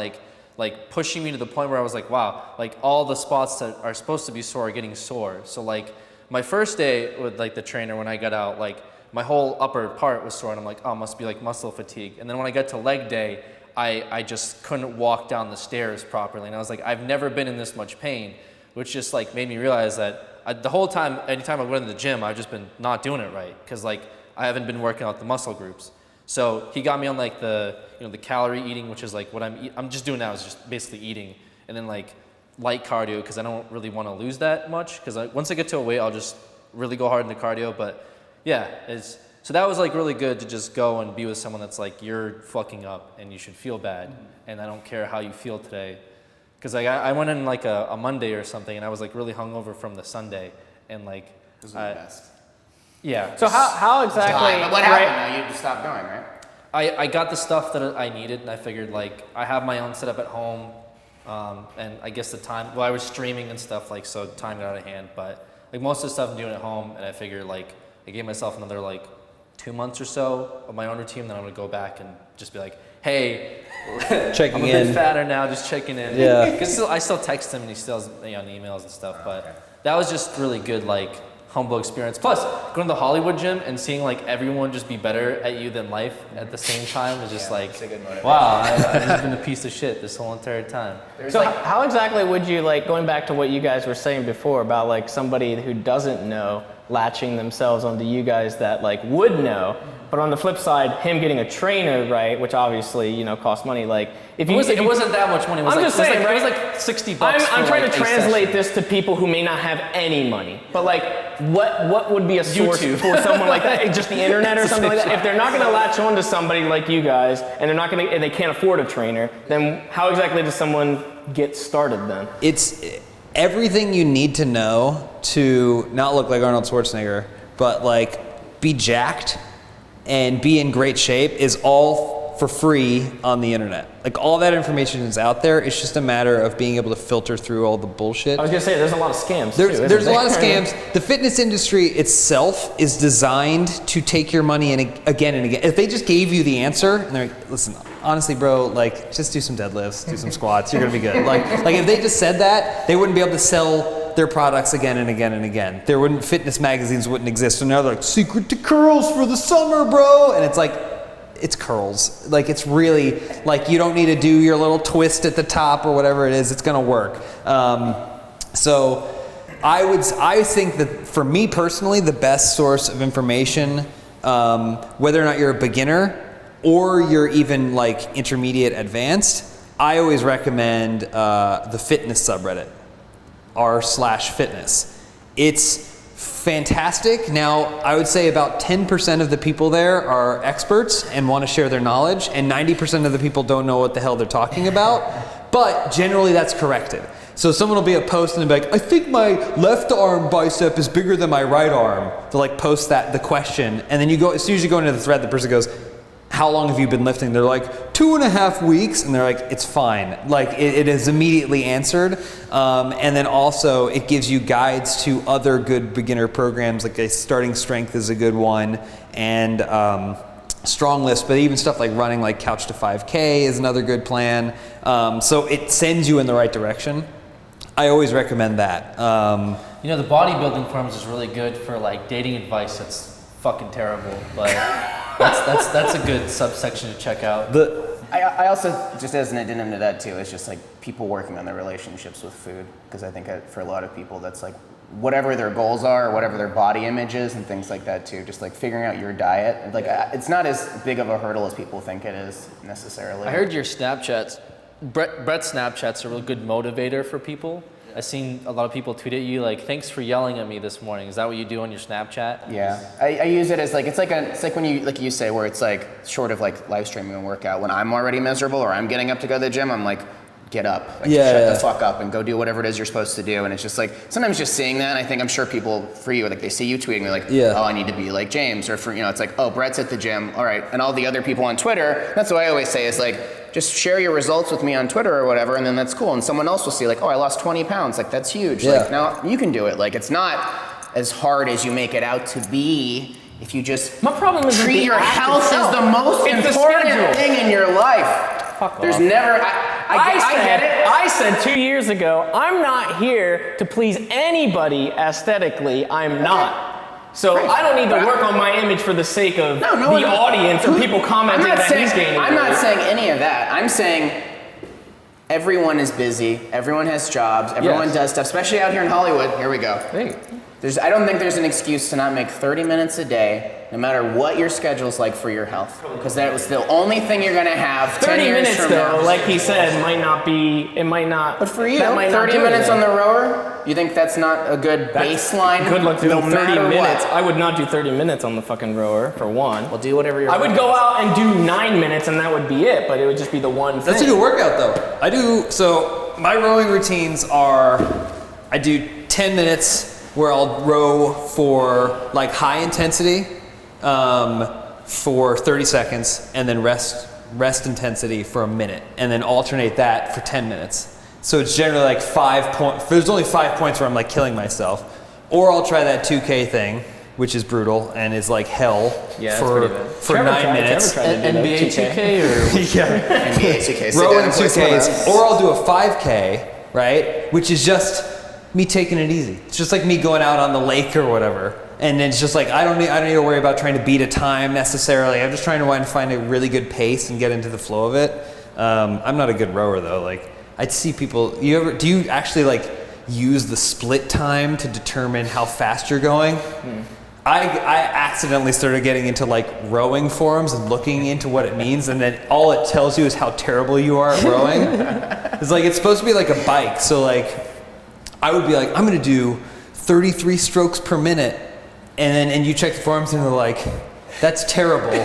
like pushing me to the point where I was like, wow, like all the spots that are supposed to be sore are getting sore. So like my first day with like the trainer when I got out, like my whole upper part was sore and I'm like, oh, must be like muscle fatigue. And then when I got to leg day, I just couldn't walk down the stairs properly. And I was like, I've never been in this much pain, which just like made me realize that the whole time, anytime I went to the gym, I've just been not doing it right. Because like I haven't been working out the muscle groups. So he got me on like the calorie eating, which is like what I'm just doing now is just basically eating. And then like light cardio, because I don't really want to lose that much. Because once I get to a weight, I'll just really go hard in the cardio. But yeah, so that was like really good to just go and be with someone that's like, you're fucking up and you should feel bad. And I don't care how you feel today. Because like I went in like a Monday or something and I was like really hungover from the Sunday. And like, those are the best. Yeah. So how exactly? But what happened? Though? You stopped going, right? I got the stuff that I needed, and I figured like I have my own setup at home, and I guess the time. Well, I was streaming and stuff like so, time got out of hand. But like most of the stuff I'm doing at home, and I figured like I gave myself another like 2 months or so of my own routine. Then I'm gonna go back and just be like, hey, checking I'm a bit fatter now, just checking in. Yeah. Because I still text him and he still has me on emails and stuff. But that was just really good like humble experience. Plus, going to the Hollywood gym and seeing like everyone just be better at you than life at the same time is just like, wow, I've just been a piece of shit this whole entire time. So how exactly would you, like, going back to what you guys were saying before about like somebody who doesn't know latching themselves onto you guys that like would know, but on the flip side, him getting a trainer, right, which obviously, you know, costs money. Like, if you, it wasn't that much money. It was I'm like, just saying, it was right? like $60. I'm for, trying like, to a translate session. this to people who may not have any money. But like, what would be a source YouTube. for someone like that? Just the internet or something like that? If they're not going to latch on to somebody like you guys, and they're not going to, and they can't afford a trainer, then how exactly does someone get started then? It's everything you need to know to not look like Arnold Schwarzenegger, but like be jacked and be in great shape is all for free on the internet. Like all that information is out there. It's just a matter of being able to filter through all the bullshit. I was gonna say there's a lot of scams. There's a lot of scams. The fitness industry itself is designed to take your money in again and again. If they just gave you the answer and they're like, listen, honestly, bro, like just do some deadlifts, do some squats, you're gonna be good. Like if they just said that, they wouldn't be able to sell their products again and again and again. There wouldn't, fitness magazines wouldn't exist. So now they're like, secret to curls for the summer, bro. And it's like, it's curls. Like it's really, like you don't need to do your little twist at the top or whatever it is, it's gonna work. So I think that for me personally, the best source of information, whether or not you're a beginner or you're even like intermediate advanced, I always recommend the fitness subreddit, r/fitness. It's fantastic. Now, I would say about 10% of the people there are experts and want to share their knowledge, and 90% of the people don't know what the hell they're talking about, but generally that's corrected. So someone will be a post and they'll be like, I think my left arm bicep is bigger than my right arm. They'll like post the question, and then you go, as soon as you go into the thread, the person goes, how long have you been lifting? They're like, 2.5 weeks. And they're like, it's fine. Like it is immediately answered. And then also it gives you guides to other good beginner programs, like a starting strength is a good one, and strong lifts, but even stuff like running, like Couch to 5K is another good plan. So it sends you in the right direction. I always recommend that. You know, the bodybuilding forums is really good for like dating advice that's fucking terrible, but that's a good subsection to check out. I also, just as an addendum to that too, it's just like people working on their relationships with food, because I think for a lot of people that's like whatever their goals are or whatever their body image is and things like that too, just like figuring out your diet. Like it's not as big of a hurdle as people think it is necessarily. I heard your Snapchats, Brett's Snapchats are a real good motivator for people. I've seen a lot of people tweet at you like, thanks for yelling at me this morning. Is that what you do on your Snapchat? Yeah, I use it as like, it's like when you, like you say, where it's like short of like live streaming a workout. When I'm already miserable or I'm getting up to go to the gym, I'm like, get up, like, shut the fuck up and go do whatever it is you're supposed to do. And it's just like, sometimes just seeing that, I think, I'm sure people, for you, like they see you tweeting, they're like, oh, I need to be like James, or for, you know, it's like, oh, Brett's at the gym, all right. And all the other people on Twitter, that's what I always say is like, just share your results with me on Twitter or whatever, and then that's cool. And someone else will see like, oh, I lost 20 pounds, like that's huge. Like now you can do it. Like it's not as hard as you make it out to be if you just My problem is treat your health as the most important thing in your life. Fuck There's off. never, I get it. I said 2 years ago, I'm not here to please anybody aesthetically. I'm not. So I don't need to work on my image for the sake of the audience or people commenting that he's gaining. I'm not saying any of that. I'm saying everyone is busy. Everyone has jobs. Everyone does stuff, especially out here in Hollywood. Here we go. I don't think there's an excuse to not make 30 minutes a day, no matter what your schedule's like for your health. Because that was the only thing you're gonna have 10 years minutes from though, now. like he said, might not be, it might not. But for you, that might 30 not do minutes it. on the rower, you think that's not a good baseline? Good luck doing no 30 matter minutes. what? I would not do 30 minutes on the fucking rower, for one. Well, do whatever you're I would go out and do 9 minutes and that would be it, but it would just be the one thing. That's a good workout though. So my rowing routines are, I do 10 minutes where I'll row for like high intensity for 30 seconds, and then rest intensity for a minute, and then alternate that for 10 minutes. So it's generally like 5 points. There's only 5 points where I'm like killing myself. Or I'll try that 2K thing, which is brutal and is like hell for 9 minutes. NBA 2K or NBA 2K. Row in 2Ks, or I'll do a 5K, right? Which is just me taking it easy. It's just like me going out on the lake or whatever. And it's just like, I don't need to worry about trying to beat a time necessarily. I'm just trying to find a really good pace and get into the flow of it. I'm not a good rower though. Like, I'd see people, do you actually like use the split time to determine how fast you're going? I accidentally started getting into like rowing forums and looking into what it means, and then all it tells you is how terrible you are at rowing. It's like, it's supposed to be like a bike. So like, I would be like, I'm gonna do 33 strokes per minute. And you check the forums and they're like, that's terrible.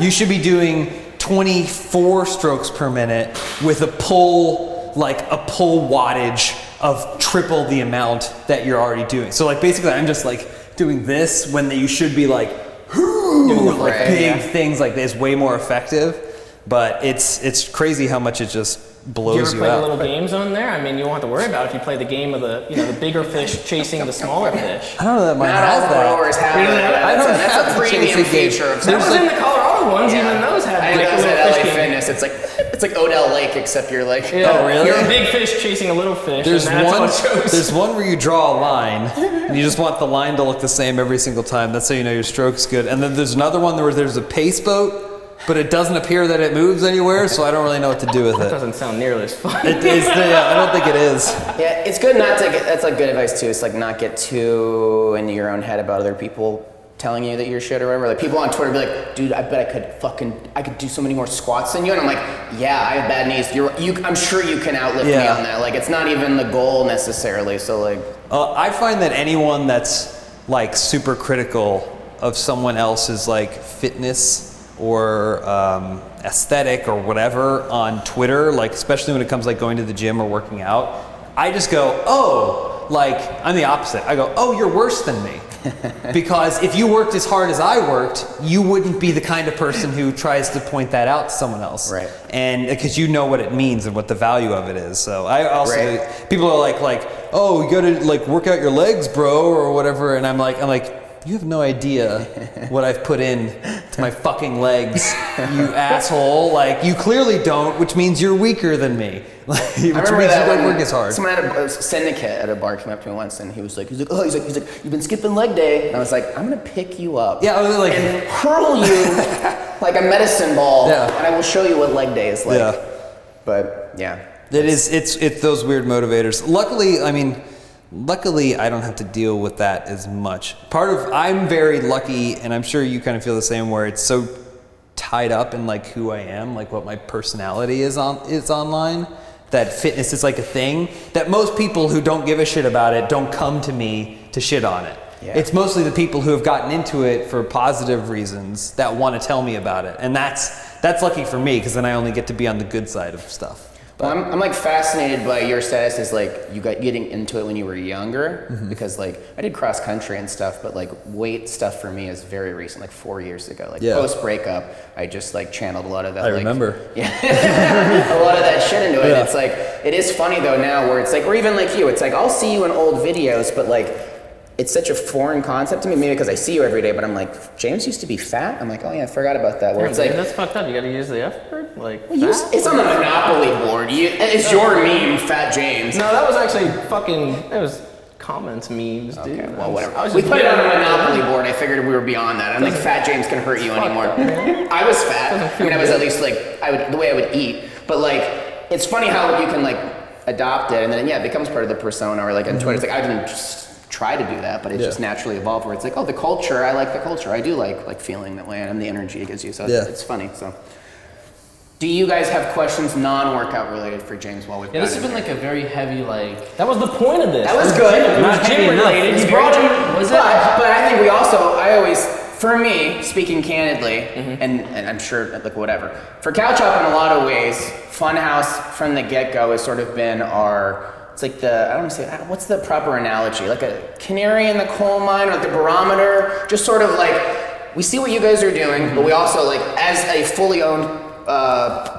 You should be doing 24 strokes per minute with a pull wattage of triple the amount that you're already doing. So like basically I'm just like doing this when you should be like, like big things like this, way more effective. But it's crazy how much it just blows you out. Do you ever play the little games on there? I mean, you won't have to worry about it if you play the game of the bigger fish chasing the smaller fish. I don't know that mine Not has all that. rowers have that. That's a premium feature of That was in the Colorado ones. Even those had I like know a at little LA fish game. Fitness. It's like Odell Lake, except you're like, Oh, really? You're a big fish chasing a little fish, There's and that's how it shows. There's one where you draw a line, and you just want the line to look the same every single time. That's how you know your stroke's good. And then there's another one where there's a pace boat, but it doesn't appear that it moves anywhere, so I don't really know what to do with That it. doesn't sound nearly as fun. I don't think it is. yeah, it's good not to get, that's like good advice too. It's like not get too into your own head about other people telling you that you're shit or whatever. Like people on Twitter be like, dude, I bet I could do so many more squats than you. And I'm like, yeah, I have bad knees. I'm sure you can outlift me on that. Like it's not even the goal necessarily. So like, I find that anyone that's like super critical of someone else's like fitness or aesthetic or whatever on Twitter, like especially when it comes like going to the gym or working out, I just go, oh, like I'm the opposite. I go, oh, you're worse than me. Because if you worked as hard as I worked, you wouldn't be the kind of person who tries to point that out to someone else. Right. And because you know what it means and what the value of it is. So I also, people are like, oh, you gotta like work out your legs, bro, or whatever. And I'm like, you have no idea what I've put in to my fucking legs, you asshole. Like, you clearly don't, which means you're weaker than me. Which means you don't work as hard. Someone at a syndicate at a bar came up to me once and he's like, you've been skipping leg day. And I was like, I'm gonna pick you up. Yeah, I was like, and hurl you like a medicine ball. Yeah. And I will show you what leg day is like. Yeah. But yeah. It's those weird motivators. Luckily, I don't have to deal with that as much. I'm very lucky, and I'm sure you kind of feel the same, where it's so tied up in like who I am, like what my personality is online, that fitness is like a thing that most people who don't give a shit about it don't come to me to shit on it. Yeah. It's mostly the people who have gotten into it for positive reasons that want to tell me about it, and that's lucky for me because then I only get to be on the good side of stuff. Well, I'm like fascinated by your status as like you got getting into it when you were younger, because like I did cross country and stuff, but like weight stuff for me is very recent, like 4 years ago. Like post breakup, I just like channeled a lot of that. I remember. Yeah, a lot of that shit into it. It's like, it is funny though now where it's like, or even like you, it's like I'll see you in old videos, but like it's such a foreign concept to me, maybe because I see you every day, but I'm like, James used to be fat? I'm like, oh yeah, I forgot about that. Where it's like, that's fucked up. You gotta use the F word? Like, it's on the Monopoly board. It's your meme, Fat James. No, that was actually it was comments, memes, dude. Okay, well, whatever. We put it on the Monopoly board. I figured we were beyond that. I don't think Fat James can hurt you anymore. I was fat. I mean, I was at least like, the way I would eat. But like, it's funny how you can like adopt it, and then it becomes part of the persona, or like on Twitter, it's like, I didn't just try to do that, but it just naturally evolved where it's like, oh, the culture, I like the culture. I do like feeling that way, and the energy it gives you, so it's funny. So, do you guys have questions non-workout related for James while we've got this has him been here? like a very heavy like. That was the point of this. That was good. It was gym related. You brought him. But I think I always, for me, speaking candidly, and I'm sure, like whatever, for Couch Hop in a lot of ways, Funhouse from the get-go has sort of been it's like what's the proper analogy? Like a canary in the coal mine, or like the barometer, just sort of like, we see what you guys are doing, but we also like, as a fully owned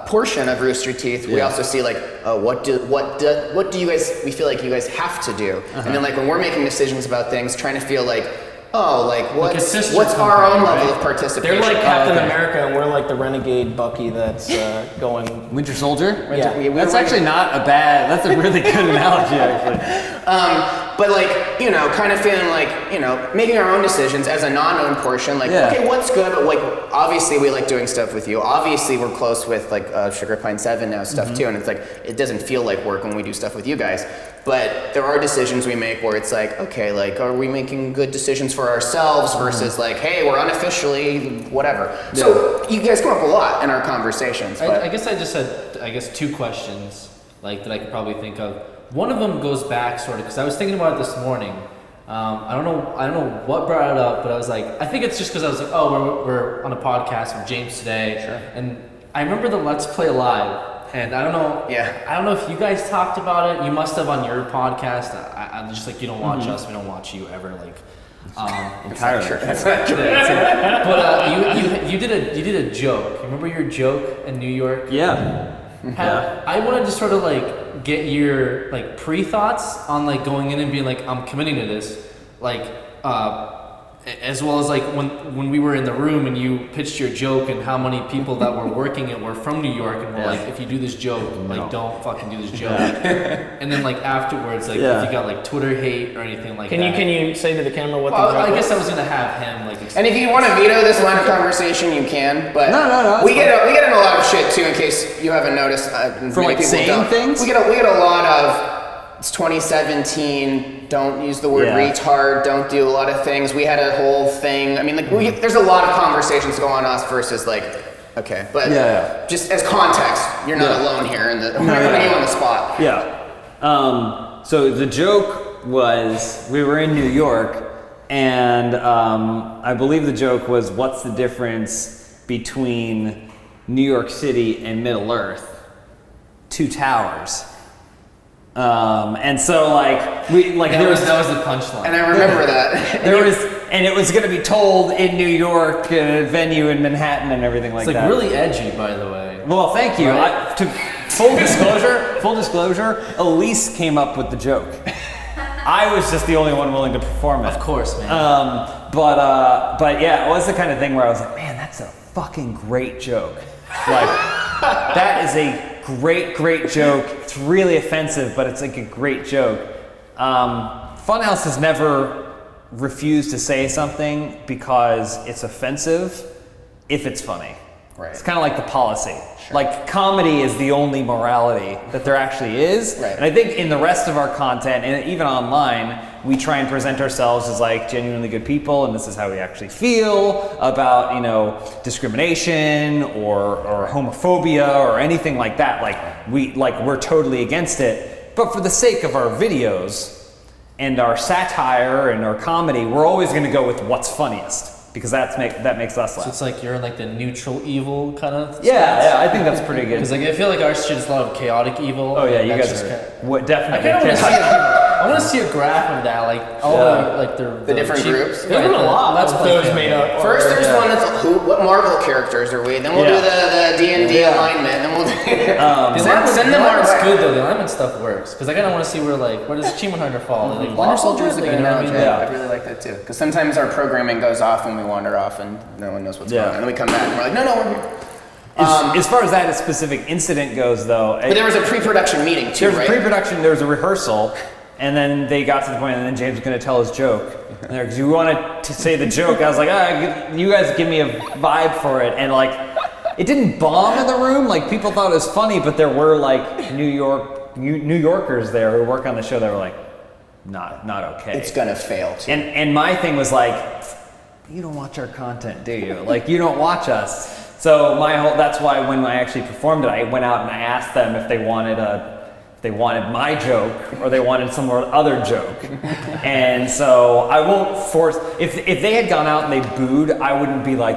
portion of Rooster Teeth, we also see like, what do you guys, we feel like you guys have to do. And then like when we're making decisions about things, trying to feel like oh, like a sister what's our own company, level right? of participation? They're like Captain okay. America, and we're like the renegade Bucky that's going. Winter Soldier? Yeah. That's actually not a bad, that's a really good analogy, actually. But like, you know, kind of feeling like, you know, making our own decisions as a non-owned portion, like, Yeah. okay, what's good? But like, obviously we like doing stuff with you. Obviously we're close with like Sugar Pine 7 now stuff too. And it's like, it doesn't feel like work when we do stuff with you guys. But there are decisions we make where it's like, okay, like, are we making good decisions for ourselves versus like, hey, we're unofficially whatever. So you guys come up a lot in our conversations. But I guess I just had, 2 questions, like, that I could probably think of. One of them goes back sort of, because I was thinking about it this morning. I don't know what brought it up, but I was like, I think it's just because I was like, oh, we're on a podcast with James today. Sure. And I remember the Let's Play Live. And I don't know. Yeah. I don't know if you guys talked about it. You must have on your podcast. I'm just like, you don't watch us. We don't watch you ever. Like, Entirely. but you did a joke. You remember your joke in New York? Yeah. I wanted to sort of like get your like pre-thoughts on like going in and being like, I'm committing to this, like as well as like when we were in the room and you pitched your joke and how many people that were working it were from New York and were like, if you do this joke, like don't fucking do this joke. And then like afterwards, like if you got like Twitter hate or anything like that. Can you say to the camera what Well, the joke I guess was? I was gonna have him like. And if you want to veto this line of conversation, you can. But No, we get in a lot of shit too. In case you haven't noticed, For like saying things? We get a lot of. It's 2017. Don't use the word retard. Don't do a lot of things. We had a whole thing. I mean, like there's a lot of conversations going on us versus like, okay, but just as context, you're not alone here. I'm putting you on the spot. Yeah. So the joke was we were in New York, and I believe the joke was, what's the difference between New York City and Middle Earth? 2 towers. And so like that was the punchline. And I remember that. And it was going to be told in New York, a venue in Manhattan and everything like It's like that. really edgy, by the way. Well, thank you. Right? Full disclosure, Elise came up with the joke. I was just the only one willing to perform it. Of course, man. But yeah, it was the kind of thing where I was like, man, that's a fucking great joke. Like, that is a great joke. It's really offensive, but it's like a great joke. Funhouse has never refused to say something because it's offensive if it's funny. Right. It's kind of like the policy. Sure. Like, comedy is the only morality that there actually is. Right. And I think in the rest of our content, and even online, we try and present oourselves as like genuinely good people, and this is how we actually feel about, you know, discrimination or homophobia or anything like that. We're totally against it. But for the sake of our videos and our satire and our comedy, we're always going to go with what's funniest, because that makes us laugh. So it's like you're in like the neutral evil kind of. Yeah, I think that's pretty good. Because like I feel like our shit is a lot of chaotic evil. Oh yeah, you That's guys just are definitely. I want to see a graph of that, like all the different groups. There's been a lot Let's of play those campaign. made up. First, there's one that's what Marvel characters are we? Then we'll do the D&D alignment. Then we'll do. Send them our alignment's way. good though. The alignment stuff works because I kind of want to see where does Achievement Hunter fall? Like Winter Soldier is a like, good you know what I analogy. mean? I really like that too. Because sometimes our programming goes off when we wander off and no one knows what's going on. And then we come back and we're like, no, we're here. As far as that specific incident goes, though, But there was a pre-production meeting too, there was right? a pre-production, there was a rehearsal, and then they got to the point, and then James was going to tell his joke. Because you wanted to say the joke, I was like, you guys give me a vibe for it, and like, it didn't bomb in the room. Like, people thought it was funny, but there were like New Yorkers there who work on the show that were like, not okay. It's gonna fail too. And my thing was like, you don't watch our content, do you? Like, you don't watch us. So that's why when I actually performed it, I went out and I asked them if they wanted my joke or they wanted some other joke. And so I won't force, if they had gone out and they booed, I wouldn't be like,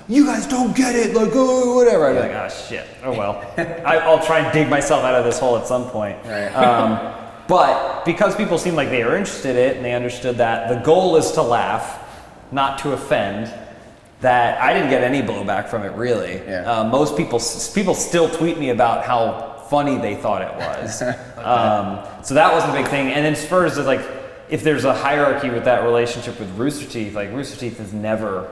you guys don't get it, like, oh, whatever. I'd be like, oh shit, oh well. I'll try and dig myself out of this hole at some point. Right. But because people seemed like they were interested in it and they understood that the goal is to laugh, not to offend, that I didn't get any blowback from it really. Yeah. Most people still tweet me about how funny they thought it was. So that was a big thing. And then as far as like if there's a hierarchy with that relationship with Rooster Teeth, like Rooster Teeth has never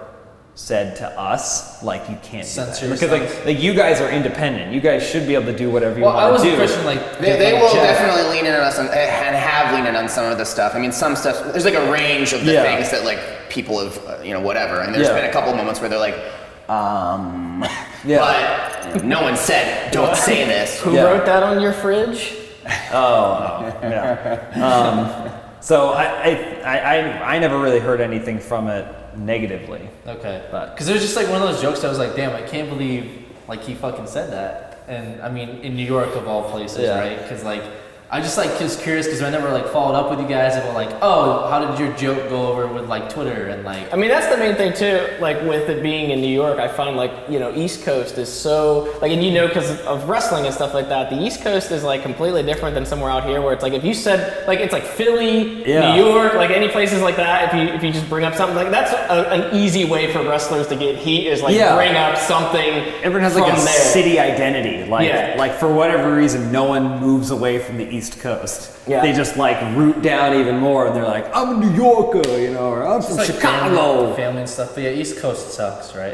said to us, like, you can't do that. Censor Because yourself. like you guys are independent. You guys should be able to do whatever you Well, I want was to a do. Christian, like They like will Jeff. definitely lean in on us and have leaned in on some of the stuff. I mean, some stuff, there's like a range of the Yeah. things that like people have, whatever. And there's Yeah. been a couple moments where they're like, Yeah. but no one said, don't say this. Who Yeah. wrote that on your fridge? Yeah. So I never really heard anything from it negatively. Okay, because it was just like one of those jokes that I was like, damn, I can't believe like he fucking said that. And I mean, in New York of all places, Yeah. right? Because like I just like was curious because I never like followed up with you guys and were like, oh, how did your joke go over with like Twitter and like. I mean, that's the main thing too. Like with it being in New York, I find like East Coast is so like, and because of wrestling and stuff like that, the East Coast is like completely different than somewhere out here where it's like if you said like it's like Philly, Yeah. New York, like any places like that. If you just bring up something like that's an easy way for wrestlers to get heat is like Yeah. bring up something. Everyone has from like a there. city identity. Like, Yeah. like for whatever reason, no one moves away from the East Coast. Yeah. They just like root down even more, and they're like, I'm a New Yorker, or I'm from It's like Chicago. family and stuff, but yeah, East Coast sucks, right?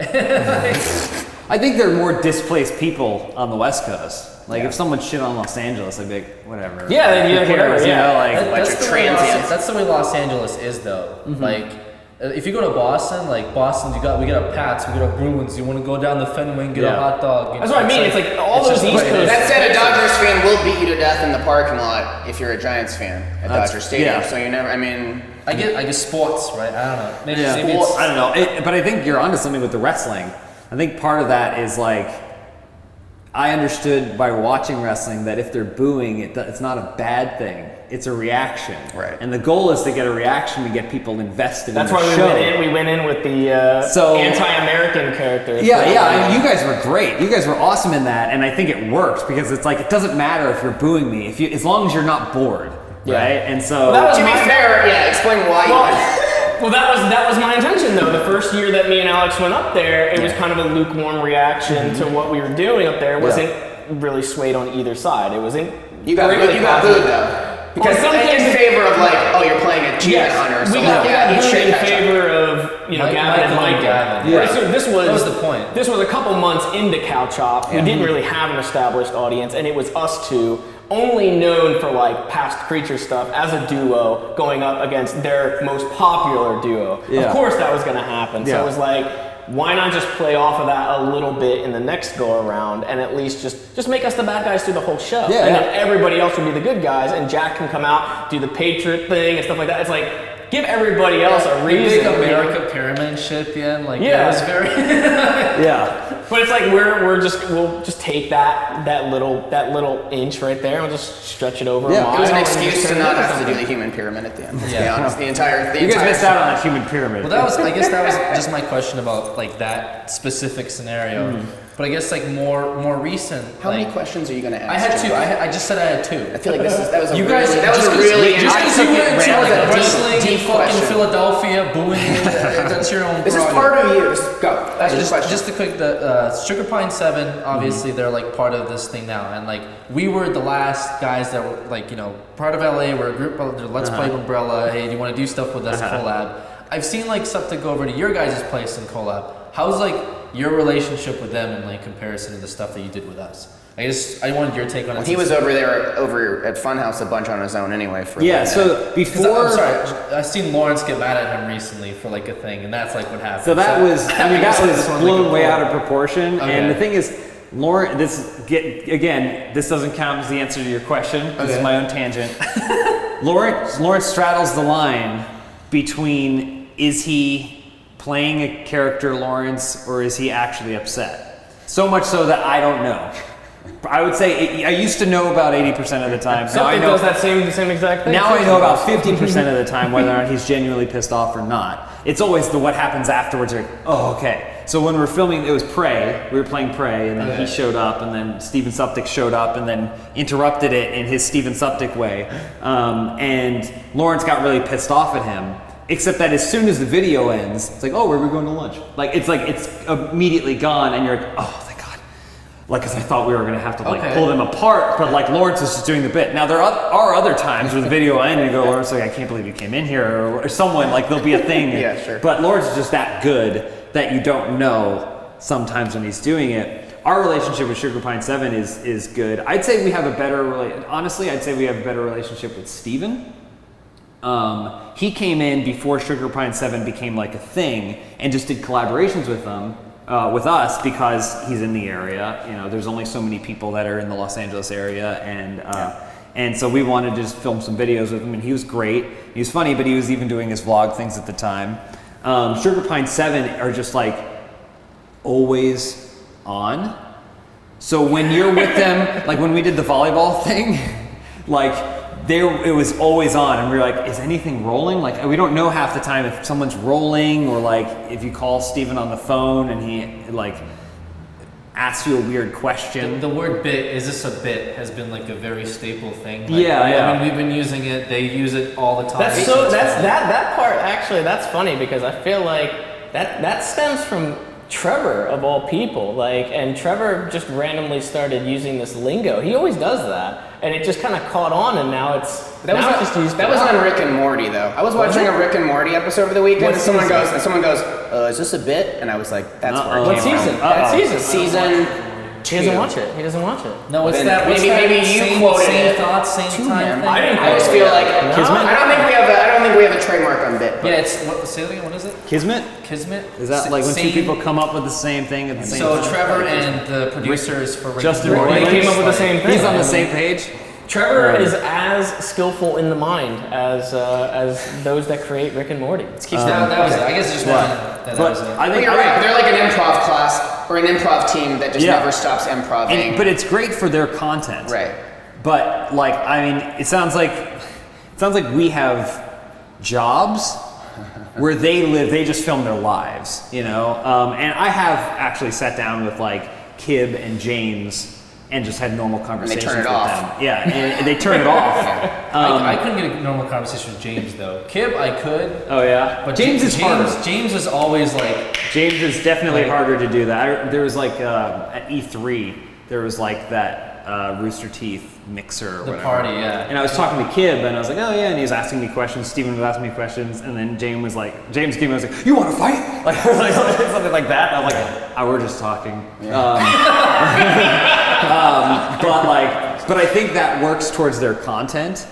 I think there are more displaced people on the West Coast. Like if someone shit on Los Angeles, I'd be like, whatever. Yeah, then Who whatever, cares, yeah. You know, like That's bunch of the way transients. that's the way Los Angeles is, though. Like, if you go to Boston, like Boston, we got a Pats, we got a Bruins. You want to go down the Fenway and get a Yeah. hot dog. That's what I mean. It's like all those East Coast. That said, a Dodgers fan will beat you to death in the parking lot if you're a Giants fan at Dodger Stadium. yeah. So you never, I mean, I guess sports, right? I don't know. Maybe, Yeah. maybe Well, it's, I don't know. But I think you're onto something with the wrestling. I think part of that is like, I understood by watching wrestling that if they're booing, it's not a bad thing. It's a reaction. Right. And the goal is to get a reaction to get people invested That's in the why show. we went in with the So- anti-American characters. Yeah, I mean, you guys were great. You guys were awesome in that, and I think it worked because it's like it doesn't matter if you're booing me, as long as you're not bored, right? And so Well, that was to be my- fair, explain why Well, that was my intention though. The first year that me and Alex went up there, it was kind of a lukewarm reaction to what we were doing up there. It wasn't really swayed on either side. It wasn't. you got booed though. Because some in cases- favor of like, oh, you're playing a achievement hunter. So we got he booed should in catch up. favor of Mike- Gavin and Michael and Mike. Gavin. Yeah. So this that was the point. This was a couple months into Cow Chop. We didn't really have an established audience, and it was us two, only known for like past creature stuff as a duo going up against their most popular duo. Yeah. Of course that was going to happen. So Yeah. it was like, why not just play off of that a little bit in the next go around and at least just make us the bad guys through the whole show. Yeah, and yeah. then everybody else would be the good guys, and Jack can come out, do the Patriot thing and stuff like that. It's like, give everybody else a reason. Big America pyramid shit at the end, like Yeah. that was very. yeah. But it's like we'll just take that little inch right there and we'll just stretch it over. Yeah. a mile It was an and excuse just to turn not it have to into do the human pyramid at the end. Let's be Yeah. honest. The entire You guys missed out on that human pyramid. Well, I guess that was just my question about like that specific scenario. But I guess like more recent. How like, many questions are you going to ask? I had Jim? two. I just said I had two. I feel like that was a You really, guys, that was just a really just because I you took it went into ran like like a wrestling in deep fucking question. Philadelphia, booing you, that's your own. This is prerogative. part of you. Just go. Ask your Just, question. just a quick, the Sugar Pine 7, obviously they're like part of this thing now, and like we were the last guys that were like, part of LA. We're a group of the Let's Play umbrella. Hey, do you want to do stuff with us? Collab. I've seen like stuff to go over to your guys' place and collab. How's like your relationship with them in like comparison to the stuff that you did with us? I wanted your take on it. He was over at Funhouse a bunch on his own anyway. For Yeah. like, So before. I'm sorry, I've seen Lawrence get mad at him recently for like a thing, and that's like what happened. So that was, I mean, that guess was this one's blown like a way full- out of proportion. Okay. And the thing is, Lauren, this doesn't count as the answer to your question. This is my own tangent. Lawrence straddles the line between, is he playing a character Lawrence or is he actually upset? So much so that I don't know. I would say I used to know about 80% of the time. Now I Something know does that same exact thing. now I know about 50% of the time whether or not he's genuinely pissed off or not. It's always the what happens afterwards. Like, oh, okay. So when we're filming, it was Prey. We were playing Prey, and then he showed up, and then Steven Suptic showed up, and then interrupted it in his Steven Suptic way. And Lawrence got really pissed off at him. Except that as soon as the video ends, it's like, oh, where are we going to lunch? Like it's immediately gone, and you're like, oh, thank God. like, because I thought we were gonna have to like pull them apart, but like Lawrence was just doing the bit. Now there are other times where the video will end and you go, Lawrence, like, I can't believe you came in here, or someone, like, there'll be a thing. Yeah, sure. But Lawrence is just that good that you don't know sometimes when he's doing it. Our relationship with Sugar Pine 7 is good. I'd say we have a better honestly, I'd say we have a better relationship with Steven. He came in before Sugar Pine 7 became like a thing and just did collaborations with them, with us, because he's in the area. You know, there's only so many people that are in the Los Angeles area, and so we wanted to just film some videos with him, and he was great. He was funny, but he was even doing his vlog things at the time. Sugar Pine 7 are just like always on. So when you're with them, like when we did the volleyball thing, like it was always on, and we were like, is anything rolling? Like, we don't know half the time if someone's rolling, or like if you call Steven on the phone and he like asks you a weird question. The word bit, is this a bit, has been like a very staple thing. Like, yeah. I mean, we've been using it, they use it all the time. That part, actually, that's funny, because I feel like that stems from Trevor, of all people. Like, and Trevor just randomly started using this lingo. He always does that. And it just kind of caught on, and now it's just used. That was on Rick and Morty, though. I was watching a Rick and Morty episode over the weekend, and someone goes, is this a bit? And I was like, that's where it What came season? from. That season. Season He doesn't watch it. He doesn't watch it. No, what's Then that? What's maybe that? you Same, quoted same it thoughts, same to time him. thing? I just feel like I don't think we have a trademark on bit. Yeah, it's say it again. What is it? Kismet? Kismet. Is that like when two Same- people come up with the same thing at the same So time? Trevor and the producers for Rick Justin and Morty, Morty came up with the same thing. He's on the same page. Trevor is as skillful in the mind as those that create Rick and Morty. that was it. I guess I just wanted that But was it. I think You're right. They're like an improv class or an improv team that just Yeah. never stops improving. but it's great for their content. Right. But like, I mean, it sounds like we have jobs where they live, they just film their lives, you know? And I have actually sat down with like Kib and James and just had normal conversations turn it with off. them. Yeah, and they turn it off. I couldn't get a normal conversation with James though. Kib, I could. Oh yeah? But James is harder. James is always like. James is definitely Like- harder to do that. There was like, at E3, there was like that Rooster Teeth mixer or The whatever. party, yeah. And I was talking to Kib, and I was like, oh yeah, and he was asking me questions. Steven was asking me questions, and then James came and was like, you want to fight? Like, something like that. And I was like, oh, we're just talking. But I think that works towards their content.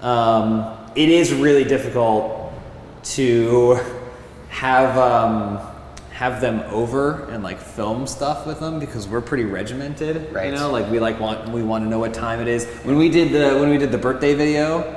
It is really difficult to have them over and like film stuff with them because we're pretty regimented. Right. You know, like we want to know what time it is. When we did the birthday video,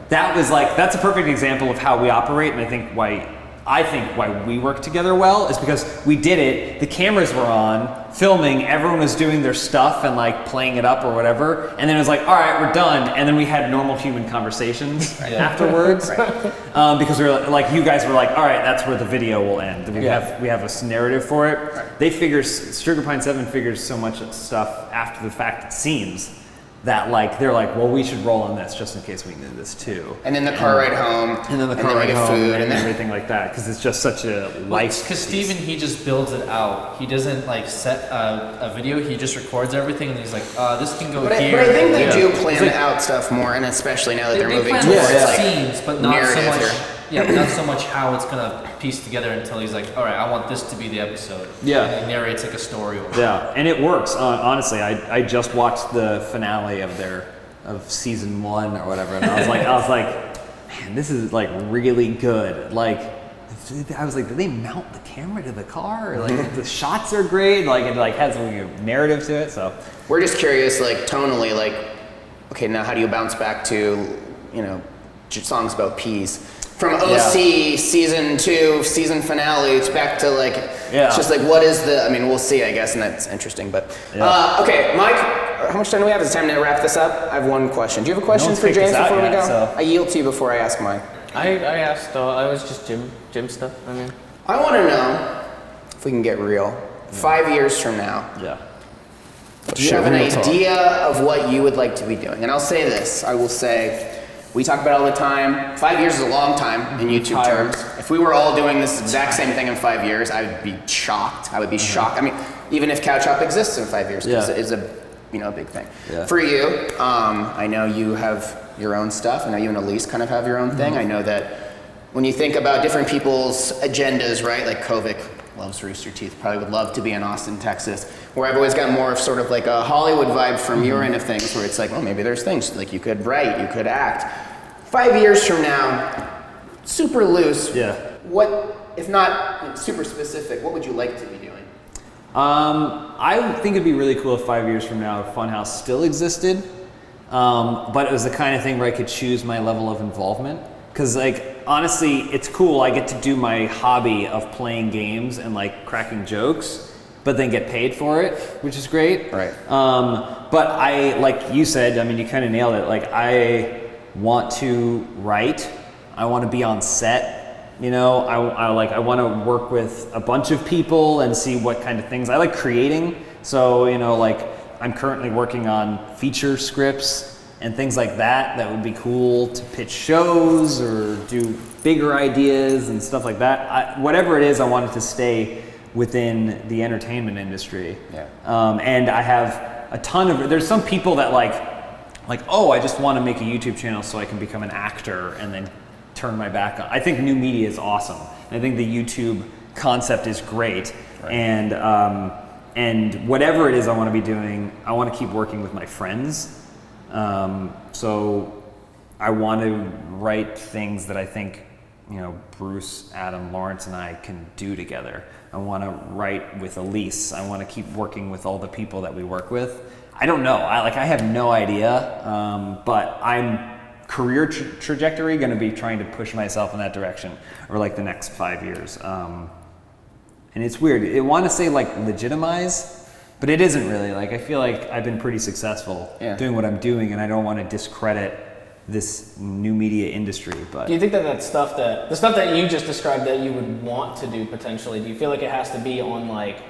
that's a perfect example of how we operate, and I think why we work together well is because we did it, the cameras were on, filming, everyone was doing their stuff and like playing it up or whatever, and then it was like, all right, we're done, and then we had normal human conversations afterwards. Because we were like, you guys were like, all right, that's where the video will end. We have a narrative for it. Sugar Pine 7 figures so much stuff after the fact, it seems, that like they're like, well, we should roll on this just in case we need this too. And then the car ride home. And then the car ride we get home food and everything like that, because it's just such a life. Because Steven, he just builds it out. He doesn't like set a video. He just records everything, and he's like, this can go But here. I think they do plan out stuff more, and especially now that they're moving plan towards the like scenes, but not so narrative much. here. Yeah, but not so much how it's gonna piece together until he's like, all right, I want this to be the episode. Yeah. And he narrates like a story. Yeah, and it works. Honestly, I just watched the finale of season 1 or whatever, and I was like, man, this is like really good. Like, I was like, did they mount the camera to the car? Or, like, the shots are great. Like, it like has a narrative to it. So We're just curious, like tonally, like, okay, now how do you bounce back to, songs about peas? From OC season 2 season finale, it's back to like, it's just like, what is we'll see, I guess, and that's interesting. But okay, Mike, how much time do we have? Is it time to wrap this up? I have one question. Do you have a question one's for picked James us out before we yet, go? so- I yield to you before I ask mine. I asked. I was just gym stuff. I mean, I want to know if we can get real. 5 years from now, do you have an idea of what you would like to be doing? And I'll say this. I will say, we talk about it all the time. 5 years is a long time in YouTube terms. If we were all doing this exact same thing in 5 years, I would be shocked. I would be shocked. I mean, even if Couch Hop exists in 5 years, because Yeah. it is a big thing. Yeah. For you, I know you have your own stuff. I know you and Elise kind of have your own thing. I know that when you think about different people's agendas, right? Like Kovic loves Rooster Teeth, probably would love to be in Austin, Texas, where I've always got more of sort of like a Hollywood vibe from your end of things, where it's like, well, maybe there's things like you could write, you could act. 5 years from now, super loose. Yeah. What, if not super specific, what would you like to be doing? I think it'd be really cool if 5 years from now Funhouse still existed, but it was the kind of thing where I could choose my level of involvement. Because like, honestly, it's cool. I get to do my hobby of playing games and like cracking jokes, but then get paid for it, which is great. Right. But I, like you said, I mean, you kind of nailed it. Like I want to write. I want to be on set. You know, I want to work with a bunch of people and see what kind of things I like creating. So, you know, like I'm currently working on feature scripts and things like that. That would be cool to pitch shows or do bigger ideas and stuff like that. Whatever it is, I wanted to stay within the entertainment industry. Yeah. And I have a ton of, there's some people that like, oh, I just want to make a YouTube channel so I can become an actor and then turn my back on. I think new media is awesome. I think the YouTube concept is great. Right. And whatever it is I want to be doing, I want to keep working with my friends. So I want to write things that I think, you know, Bruce, Adam, Lawrence, and I can do together. I want to write with Elise. I want to keep working with all the people that we work with. I don't know. I have no idea. But I'm career trajectory going to be trying to push myself in that direction or like the next 5 years. And it's weird. I want to say like legitimize, but it isn't really. Like I feel like I've been pretty successful doing what I'm doing, and I don't want to discredit this new media industry. But do you think that the stuff that you just described that you would want to do potentially, do you feel like it has to be on like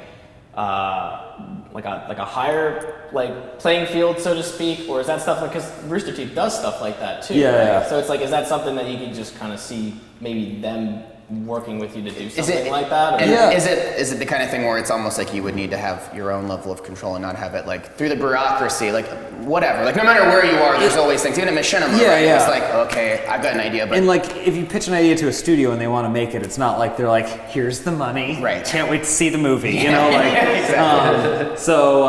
a higher like playing field, so to speak, or is that stuff like, because Rooster Teeth does stuff like that too? Yeah, right? yeah. So it's like, is that something that you could just kind of see maybe them working with you to do something like that? Or? And is it the kind of thing where it's almost like you would need to have your own level of control and not have it like through the bureaucracy, like whatever, like no matter where you are, there's always things. Even in machinima, right? Yeah. It's like, okay, I've got an idea, but and like if you pitch an idea to a studio and they want to make it, it's not like they're like, here's the money, right? Can't wait to see the movie, you know, like exactly. So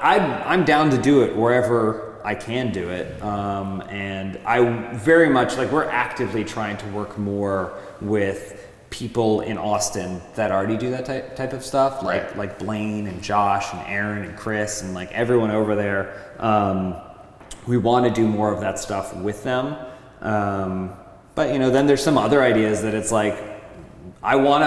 I'm down to do it wherever I can do it, and I very much like, we're actively trying to work more with people in Austin that already do that type of stuff, like Blaine and Josh and Aaron and Chris and like everyone over there. We want to do more of that stuff with them, but you know, then there's some other ideas that it's like, what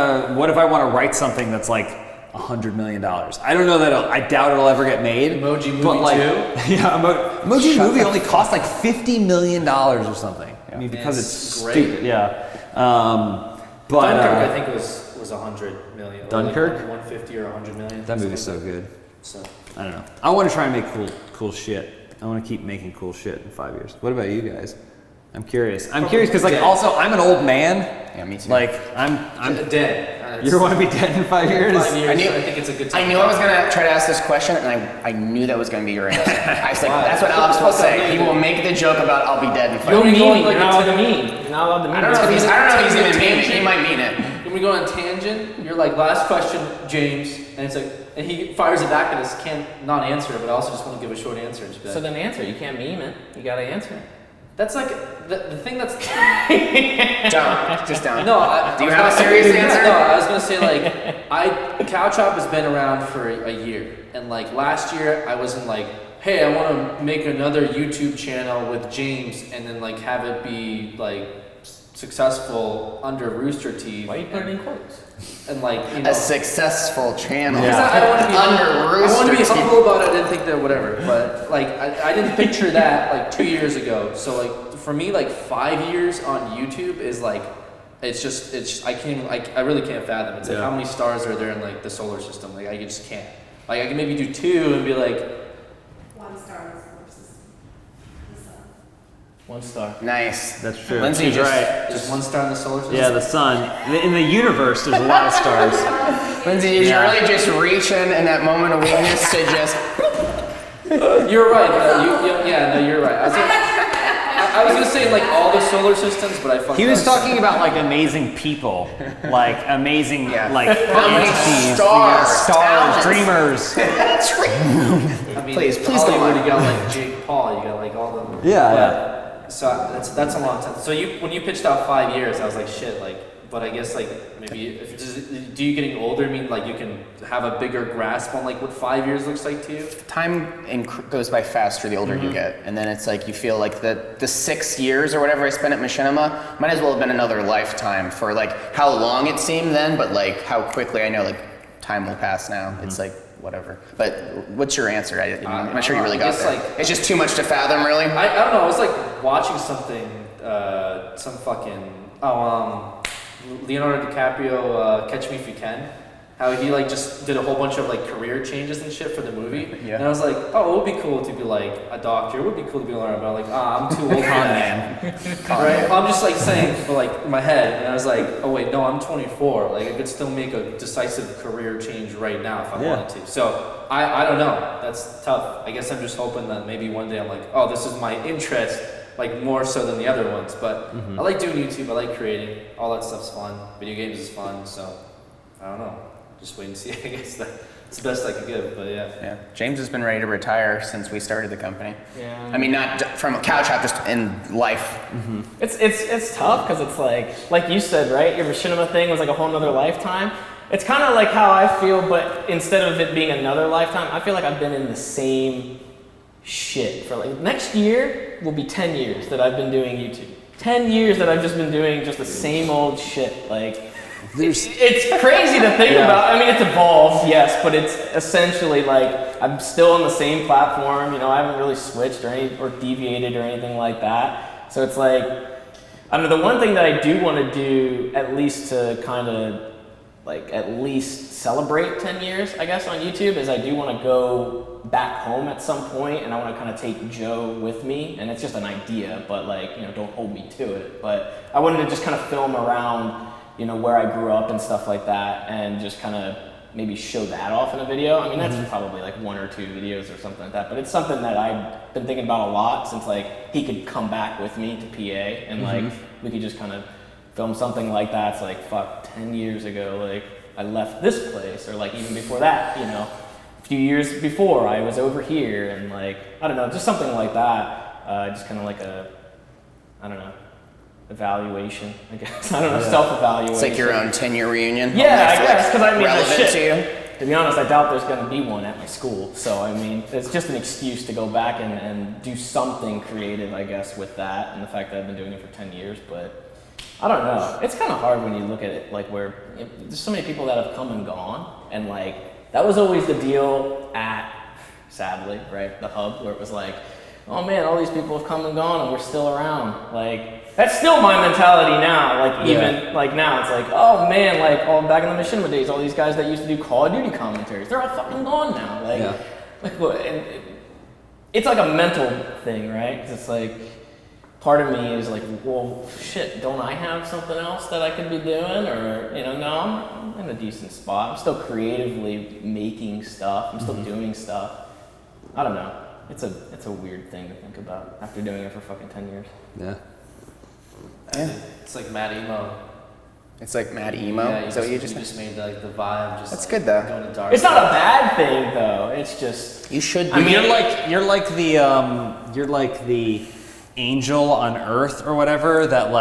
if I want to write something that's like $100 million? I don't know I doubt it'll ever get made. Emoji Movie but like, 2? Yeah, Emoji Movie only cost like $50 million or something. Yeah. I mean, because it's stupid. Yeah. But Dunkirk, I think was 100 million. Dunkirk? Like 150 or 100 million. That movie's so good. So I don't know. I want to try and make cool shit. I want to keep making cool shit in 5 years. What about you guys? I'm curious because like also I'm an old man. Yeah, me too. Like I'm dead. You want to be dead in 5 years? 5 years. I think it's a good time. I knew I was gonna try to ask this question, and I knew that was gonna be your answer. I was like, that's what Alex will say. He will make the joke about I'll be dead in 5 years. You're not allowed to mean. You're not allowed to mean. I don't know if he's even meaning it. He might mean it. When we go on a tangent, you're like, last question, James, and it's like, and he fires it back at us. Can't not answer it, but I also just want to give a short answer. Just be like, So then answer. You can't meme it. You gotta answer. That's like the thing that's Down, just down. No, do you have a serious answer? No, I was gonna say like, Couch Hop has been around for a year, and like last year I wasn't like, hey, I want to make another YouTube channel with James, and then like have it be like successful under Rooster Teeth. Why are you putting in quotes? And like, you know, A successful channel. I want to be under Rooster I want to be Teeth. humble about it. I didn't think that whatever, but like I didn't picture that like 2 years ago. So like for me, like 5 years on YouTube is like, it's just I really can't fathom. It's like how many stars are there in like the solar system? Like I just can't. Like I can maybe do 2 and be like, 1 star is the solar system. The sun. 1 star. Nice. That's true. Lindsay She's just, right. Just 1 star in the solar system. Yeah, the sun. In the universe, there's a lot of stars. Lindsay, is you really just reaching in that moment of weakness to just. You're right. You're right. I was gonna say like all the solar systems, but I fucked He was up. talking about like amazing people, like amazing like How many entities, stars, stars, talents. dreamers. I mean, Please go Hollywood, on. you got like Jake Paul, you got like all the. Yeah, So that's a long time. So when you pitched out 5 years, I was like shit, like. But I guess like maybe do you getting older mean like you can have a bigger grasp on like what 5 years looks like to you? Time goes by faster the older you get, and then it's like you feel like the 6 years or whatever I spent at Machinima might as well have been another lifetime for like how long it seemed then, but like how quickly I know like time will pass now. It's like whatever. But what's your answer? I'm not sure you really got there. Like, it's just too much to fathom, really. I don't know. I was like watching something, some fucking Leonardo DiCaprio, Catch Me If You Can. How he like just did a whole bunch of like career changes and shit for the movie. Yeah. And I was like, oh, it would be cool to be like a doctor. It would be cool to be a lawyer. But I'm like, I'm too old for that. Right? I'm just like saying for like in my head. And I was like, oh wait, no, I'm 24. Like I could still make a decisive career change right now if I wanted to. So I don't know. That's tough. I guess I'm just hoping that maybe one day I'm like, oh, this is my interest. Like more so than the other ones, but I like doing YouTube. I like creating. All that stuff's fun. Video games is fun. So I don't know. Just wait and see. I guess that's the best I could give. But yeah. Yeah. James has been ready to retire since we started the company. Yeah. I mean, not from a couch hop, just in life. It's tough because it's like you said, right? Your machinima thing was like a whole nother lifetime. It's kind of like how I feel, but instead of it being another lifetime, I feel like I've been in the same shit for like next year will be 10 years that I've been doing YouTube. 10 years that I've just been doing just the same old shit. Like it's crazy to think about. I mean, it's evolved, yes, but it's essentially like I'm still on the same platform. You know, I haven't really switched or deviated or anything like that. So it's like I don't know. The one thing that I do want to do, at least to kind of like at least celebrate 10 years, I guess, on YouTube, is I do want to go back home at some point, and I want to kind of take Joe with me, and it's just an idea, but like, you know, don't hold me to it. But I wanted to just kind of film around, you know, where I grew up and stuff like that, and just kind of maybe show that off in a video. I mean, that's probably like 1 or 2 videos or something like that, but it's something that I've been thinking about a lot since like he could come back with me to PA, and like we could just kind of film something like that. It's like, fuck, 10 years ago, like I left this place, or like even before that, you know, a few years before I was over here, and like, I don't know, just something like that. Just kind of like a, I don't know, evaluation, I guess. I don't know, self-evaluation. It's like your own 10-year reunion. Yeah, I guess, because I mean, relevant shit. to you. To be honest, I doubt there's going to be one at my school. So, I mean, it's just an excuse to go back and do something creative, I guess, with that, and the fact that I've been doing it for 10 years. But I don't know. It's kind of hard when you look at it, like, where there's so many people that have come and gone, and, like, that was always the deal at, sadly, right, the hub, where it was like, oh, man, all these people have come and gone, and we're still around. Like, that's still my mentality now. Like, even, like, now, it's like, oh, man, like, all back in the Machinima days, all these guys that used to do Call of Duty commentaries, they're all fucking gone now. Like, like what? And it's like a mental thing, right? Because it's like, part of me is like, well, shit, don't I have something else that I could be doing? Or, you know, no, I'm in a decent spot. I'm still creatively making stuff. I'm still doing stuff. I don't know. It's a weird thing to think about after doing it for fucking 10 years. Yeah. It's like Mad Emo. It's like Mad Emo. Yeah, Is that what you just made like the vibe. Just That's like, good, though. Going to dark. It's not a bad thing though. It's just You should be. I mean, you're like the angel on Earth or whatever that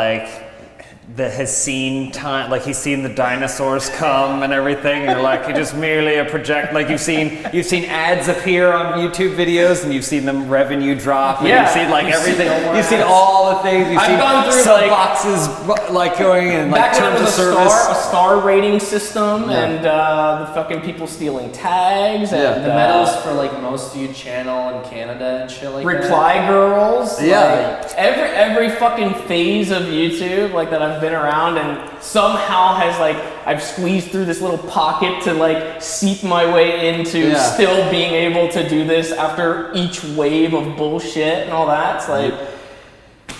has seen time, like he's seen the dinosaurs come and everything, and you're like, you're just merely a project. Like you've seen ads appear on YouTube videos, and you've seen them revenue drop, and you've seen like everything. You've seen all the things. You've seen gone through, sub like, boxes like going and like back when terms it of was service. a star rating system, and the fucking people stealing tags, and the medals for like most viewed channel in Canada and shit like reply girls. Yeah. Like, every fucking phase of YouTube like that I've been around, and somehow has like I've squeezed through this little pocket to like seep my way into still being able to do this after each wave of bullshit and all that. It's like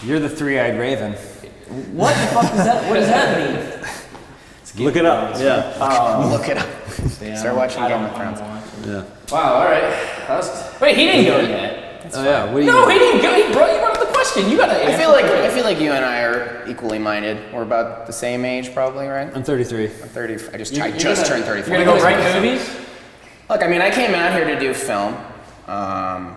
You're the three-eyed raven. What the fuck does that? What does that mean? Look it up. Yeah. Look it up. Start watching Game of Thrones. Yeah. Wow. All right. Wait, he didn't go yet. Oh yeah. What do you? No, he didn't go. You brought up the question. You gotta answer. I feel like you and I are equally minded. We're about the same age, probably, right? I'm 33. I'm 30. I just turned 34. You're gonna go write movies? Look, I mean, I came out here to do film,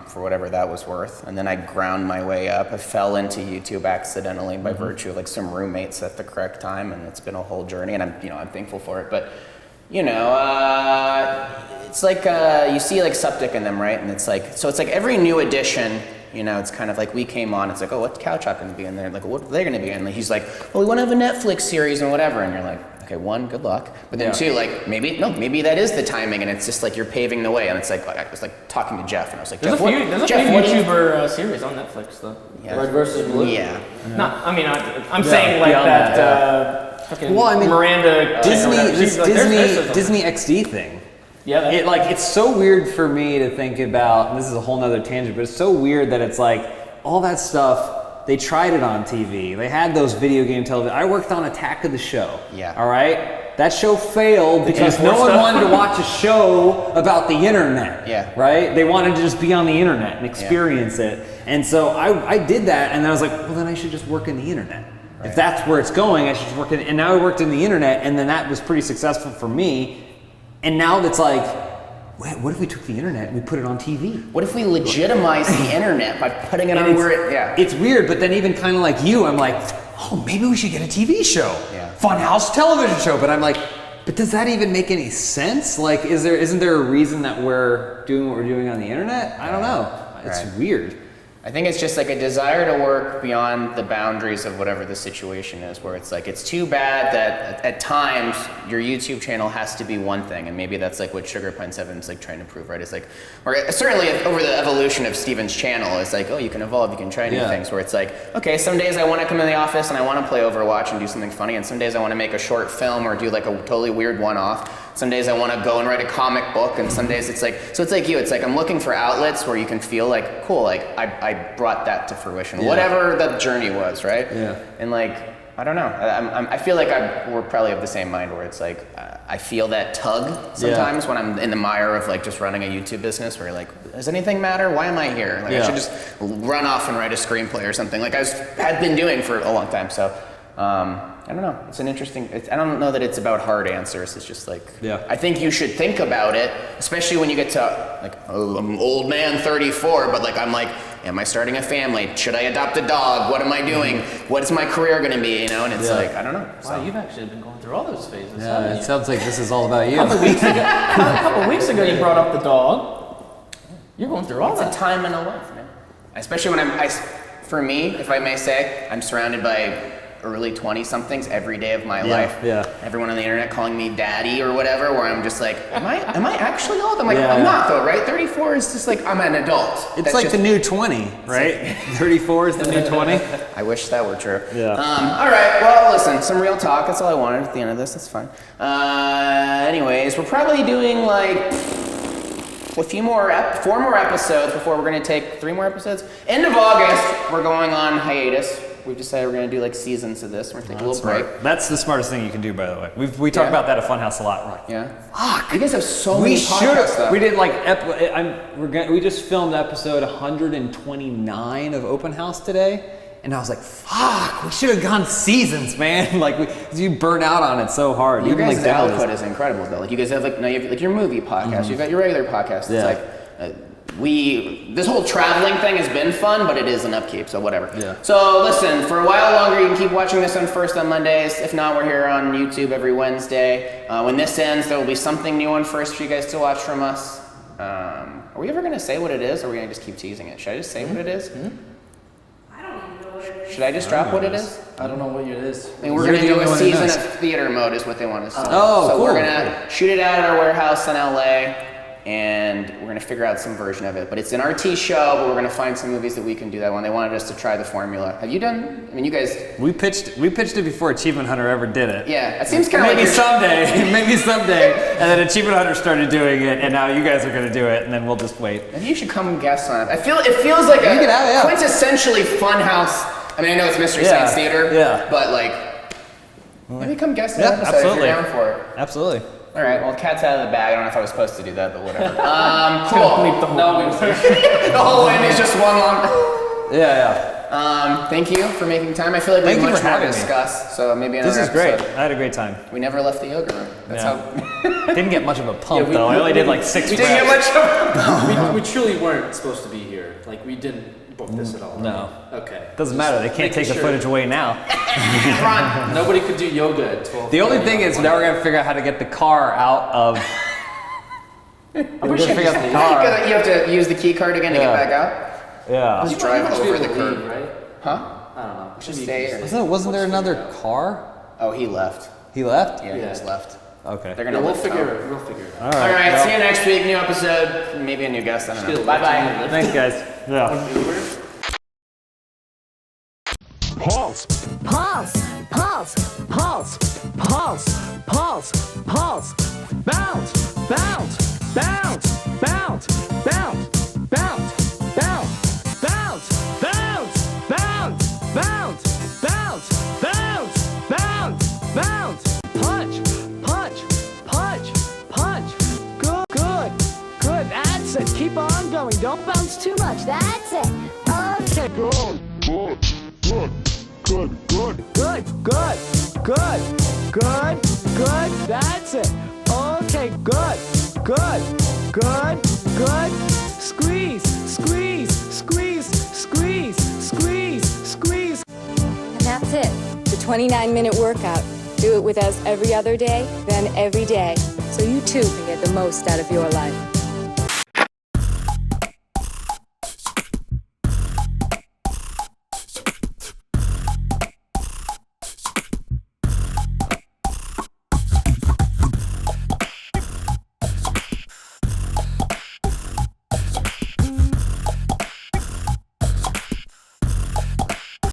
for whatever that was worth, and then I ground my way up. I fell into YouTube accidentally by virtue of like some roommates at the correct time, and it's been a whole journey, and I'm thankful for it. But it's like you see like Septic in them, right? And it's like every new edition. It's kind of like we came on, it's like, oh, what's Couch Hop going to be in there? Like, what are they going to be in? Like, he's like, well, we want to have a Netflix series and whatever. And you're like, okay, one, good luck. But then two, like, maybe that is the timing. And it's just like, you're paving the way. And it's like, I was like talking to Jeff and I was like, there's Jeff, a few YouTuber series on Netflix though. Yeah. Red versus Blue. Yeah. I'm saying like that, fucking Miranda. Disney XD thing. Yeah. It's so weird for me to think about, and this is a whole nother tangent, but it's so weird that it's like all that stuff, they tried it on TV. They had those video game television. I worked on Attack of the Show. Yeah. All right? That show failed because no one wanted to watch a show about the internet. Yeah. Right? They wanted to just be on the internet and experience it. And so I did that, and then I was like, well, then I should just work in the internet. Right. If that's where it's going, I should just work in. And now I worked in the internet, and then that was pretty successful for me. And now that's like, what if we took the internet and we put it on TV? What if we legitimize the internet by putting it on where it, It's weird, but then even kind of like you, I'm like, oh, maybe we should get a TV show. Yeah. Funhouse television show. But I'm like, but does that even make any sense? Like, isn't there a reason that we're doing what we're doing on the internet? I don't know. It's weird. I think it's just like a desire to work beyond the boundaries of whatever the situation is, where it's like, it's too bad that at times your YouTube channel has to be one thing, and maybe that's like what Sugar Pine 7's like trying to prove, right? It's like, or certainly over the evolution of Steven's channel, it's like, oh, you can evolve, you can try new things, where it's like, okay, some days I want to come in the office and I want to play Overwatch and do something funny, and some days I want to make a short film or do like a totally weird one-off. Some days I want to go and write a comic book, and some days it's like, so it's like you, it's like I'm looking for outlets where you can feel like, cool, like I brought that to fruition, whatever that journey was, right? Yeah. And like, I don't know, I feel like we're probably of the same mind, where it's like, I feel that tug sometimes when I'm in the mire of like just running a YouTube business, where you're like, does anything matter? Why am I here? Like I should just run off and write a screenplay or something, like had been doing for a long time, so. I don't know. It's an interesting. I don't know that it's about hard answers. It's just like, I think you should think about it, especially when you get to like, oh, I'm old man 34, but like I'm like, am I starting a family? Should I adopt a dog? What am I doing? What is my career going to be? And it's like, I don't know. Wow, you've actually been going through all those phases. Yeah, it sounds like this is all about you. A couple weeks ago, you brought up the dog. You're going through all that. It's a time in a life, man. Especially when for me, if I may say, I'm surrounded by early 20-somethings every day of my life. Yeah. Everyone on the internet calling me daddy or whatever, where I'm just like, am I actually old? I'm like, I'm not though, right? 34 is just like, I'm an adult. It's That's like just the new 20, right? 34 is the new 20. I wish that were true. Yeah. All right, well, listen, some real talk. That's all I wanted at the end of this. That's fine. Anyways, we're probably doing like 4 more episodes before we're going to take 3 more episodes. End of August, we're going on hiatus. We've decided we're going to do like seasons of this. We're going to take a little break. That's the smartest thing you can do, by the way. We talk about that at Funhouse a lot. We're like, fuck. You guys have so many podcasts, though. We did like, we just filmed episode 129 of Open House today. And I was like, fuck, we should have gone seasons, man. Like, you burn out on it so hard. You guys' like output is incredible, though. Like, you guys have like, now you have like your movie podcast. You've got your regular podcast. It's like, this whole traveling thing has been fun, but it is an upkeep, so whatever. Yeah. So listen, for a while longer, you can keep watching this on Mondays. If not, we're here on YouTube every Wednesday. When this ends, there will be something new on First for you guys to watch from us. Are we ever going to say what it is, or are we going to just keep teasing it? Should I just say what it is? I don't even know what it is. Should I just drop what it is? I don't know what it is. I mean, we're going to do a season of theater mode is what they want us to do. Oh, so cool. We're going to shoot it out at our warehouse in LA. And we're going to figure out some version of it. But it's an RT show, but we're going to find some movies that we can do that one. They wanted us to try the formula. Have you done? I mean, you guys... We pitched it before Achievement Hunter ever did it. Yeah, it seems kind of like... Maybe someday. And then Achievement Hunter started doing it, and now you guys are going to do it, and then we'll just wait. Maybe you should come guest on it. It feels like a quintessentially Funhouse I mean, I know it's Mystery Yeah, Science Theater, yeah. but like, maybe come guest an Yeah, episode absolutely. if you're down for it. Absolutely. All right, well, cat's out of the bag. I don't know if I was supposed to do that, but whatever. Cool. No, The whole end is just one long. Yeah. Thank you for making time. I feel like we Thank have you much for more to having me. discuss, so maybe another This is great. episode. I had a great time. We never left the yoga room. That's Yeah. how. Didn't get much of a pump Yeah, we- though. I only did like 6 We didn't get reps. much of we truly weren't supposed to be here. Like, we didn't book this at all. No. right? Okay. Doesn't matter. They can't making take the sure. footage away now. Nobody could do yoga at 12. The only thing is now we're gonna figure out how to get the car out of. I'm pretty sure figure out the car. You have to use the key card again to get back out. Yeah. Just drive You should be over able the to leave, curb. right? Huh? I don't know. Just stay here. Wasn't there another car? Oh, he left. He left? Yeah, he Yeah. just left. Okay. They're Yeah, gonna we'll lift figure out. it. We'll figure it out. All right, see you next week. New episode. Maybe a new guest. I don't know. Bye bye. Thanks, guys. Yeah. Pulse, pulse, pulse, pulse, pulse, pulse, pulse, bounce, bounce, bounce, bounce, bounce, bounce, bounce, bounce, bounce, bounce, bounce, bounce, bounce, bounce, bounce, punch, punch, punch, punch, good, good, good, that's it, keep on going, don't bounce too much, that's it, okay, good, good, good. Good, good, good, good, good, good, good, that's it. Okay, good, good, good, good. Squeeze, squeeze, squeeze, squeeze, squeeze, squeeze. And that's it. The 29-minute workout. Do it with us every other day, then every day. So you too can get the most out of your life.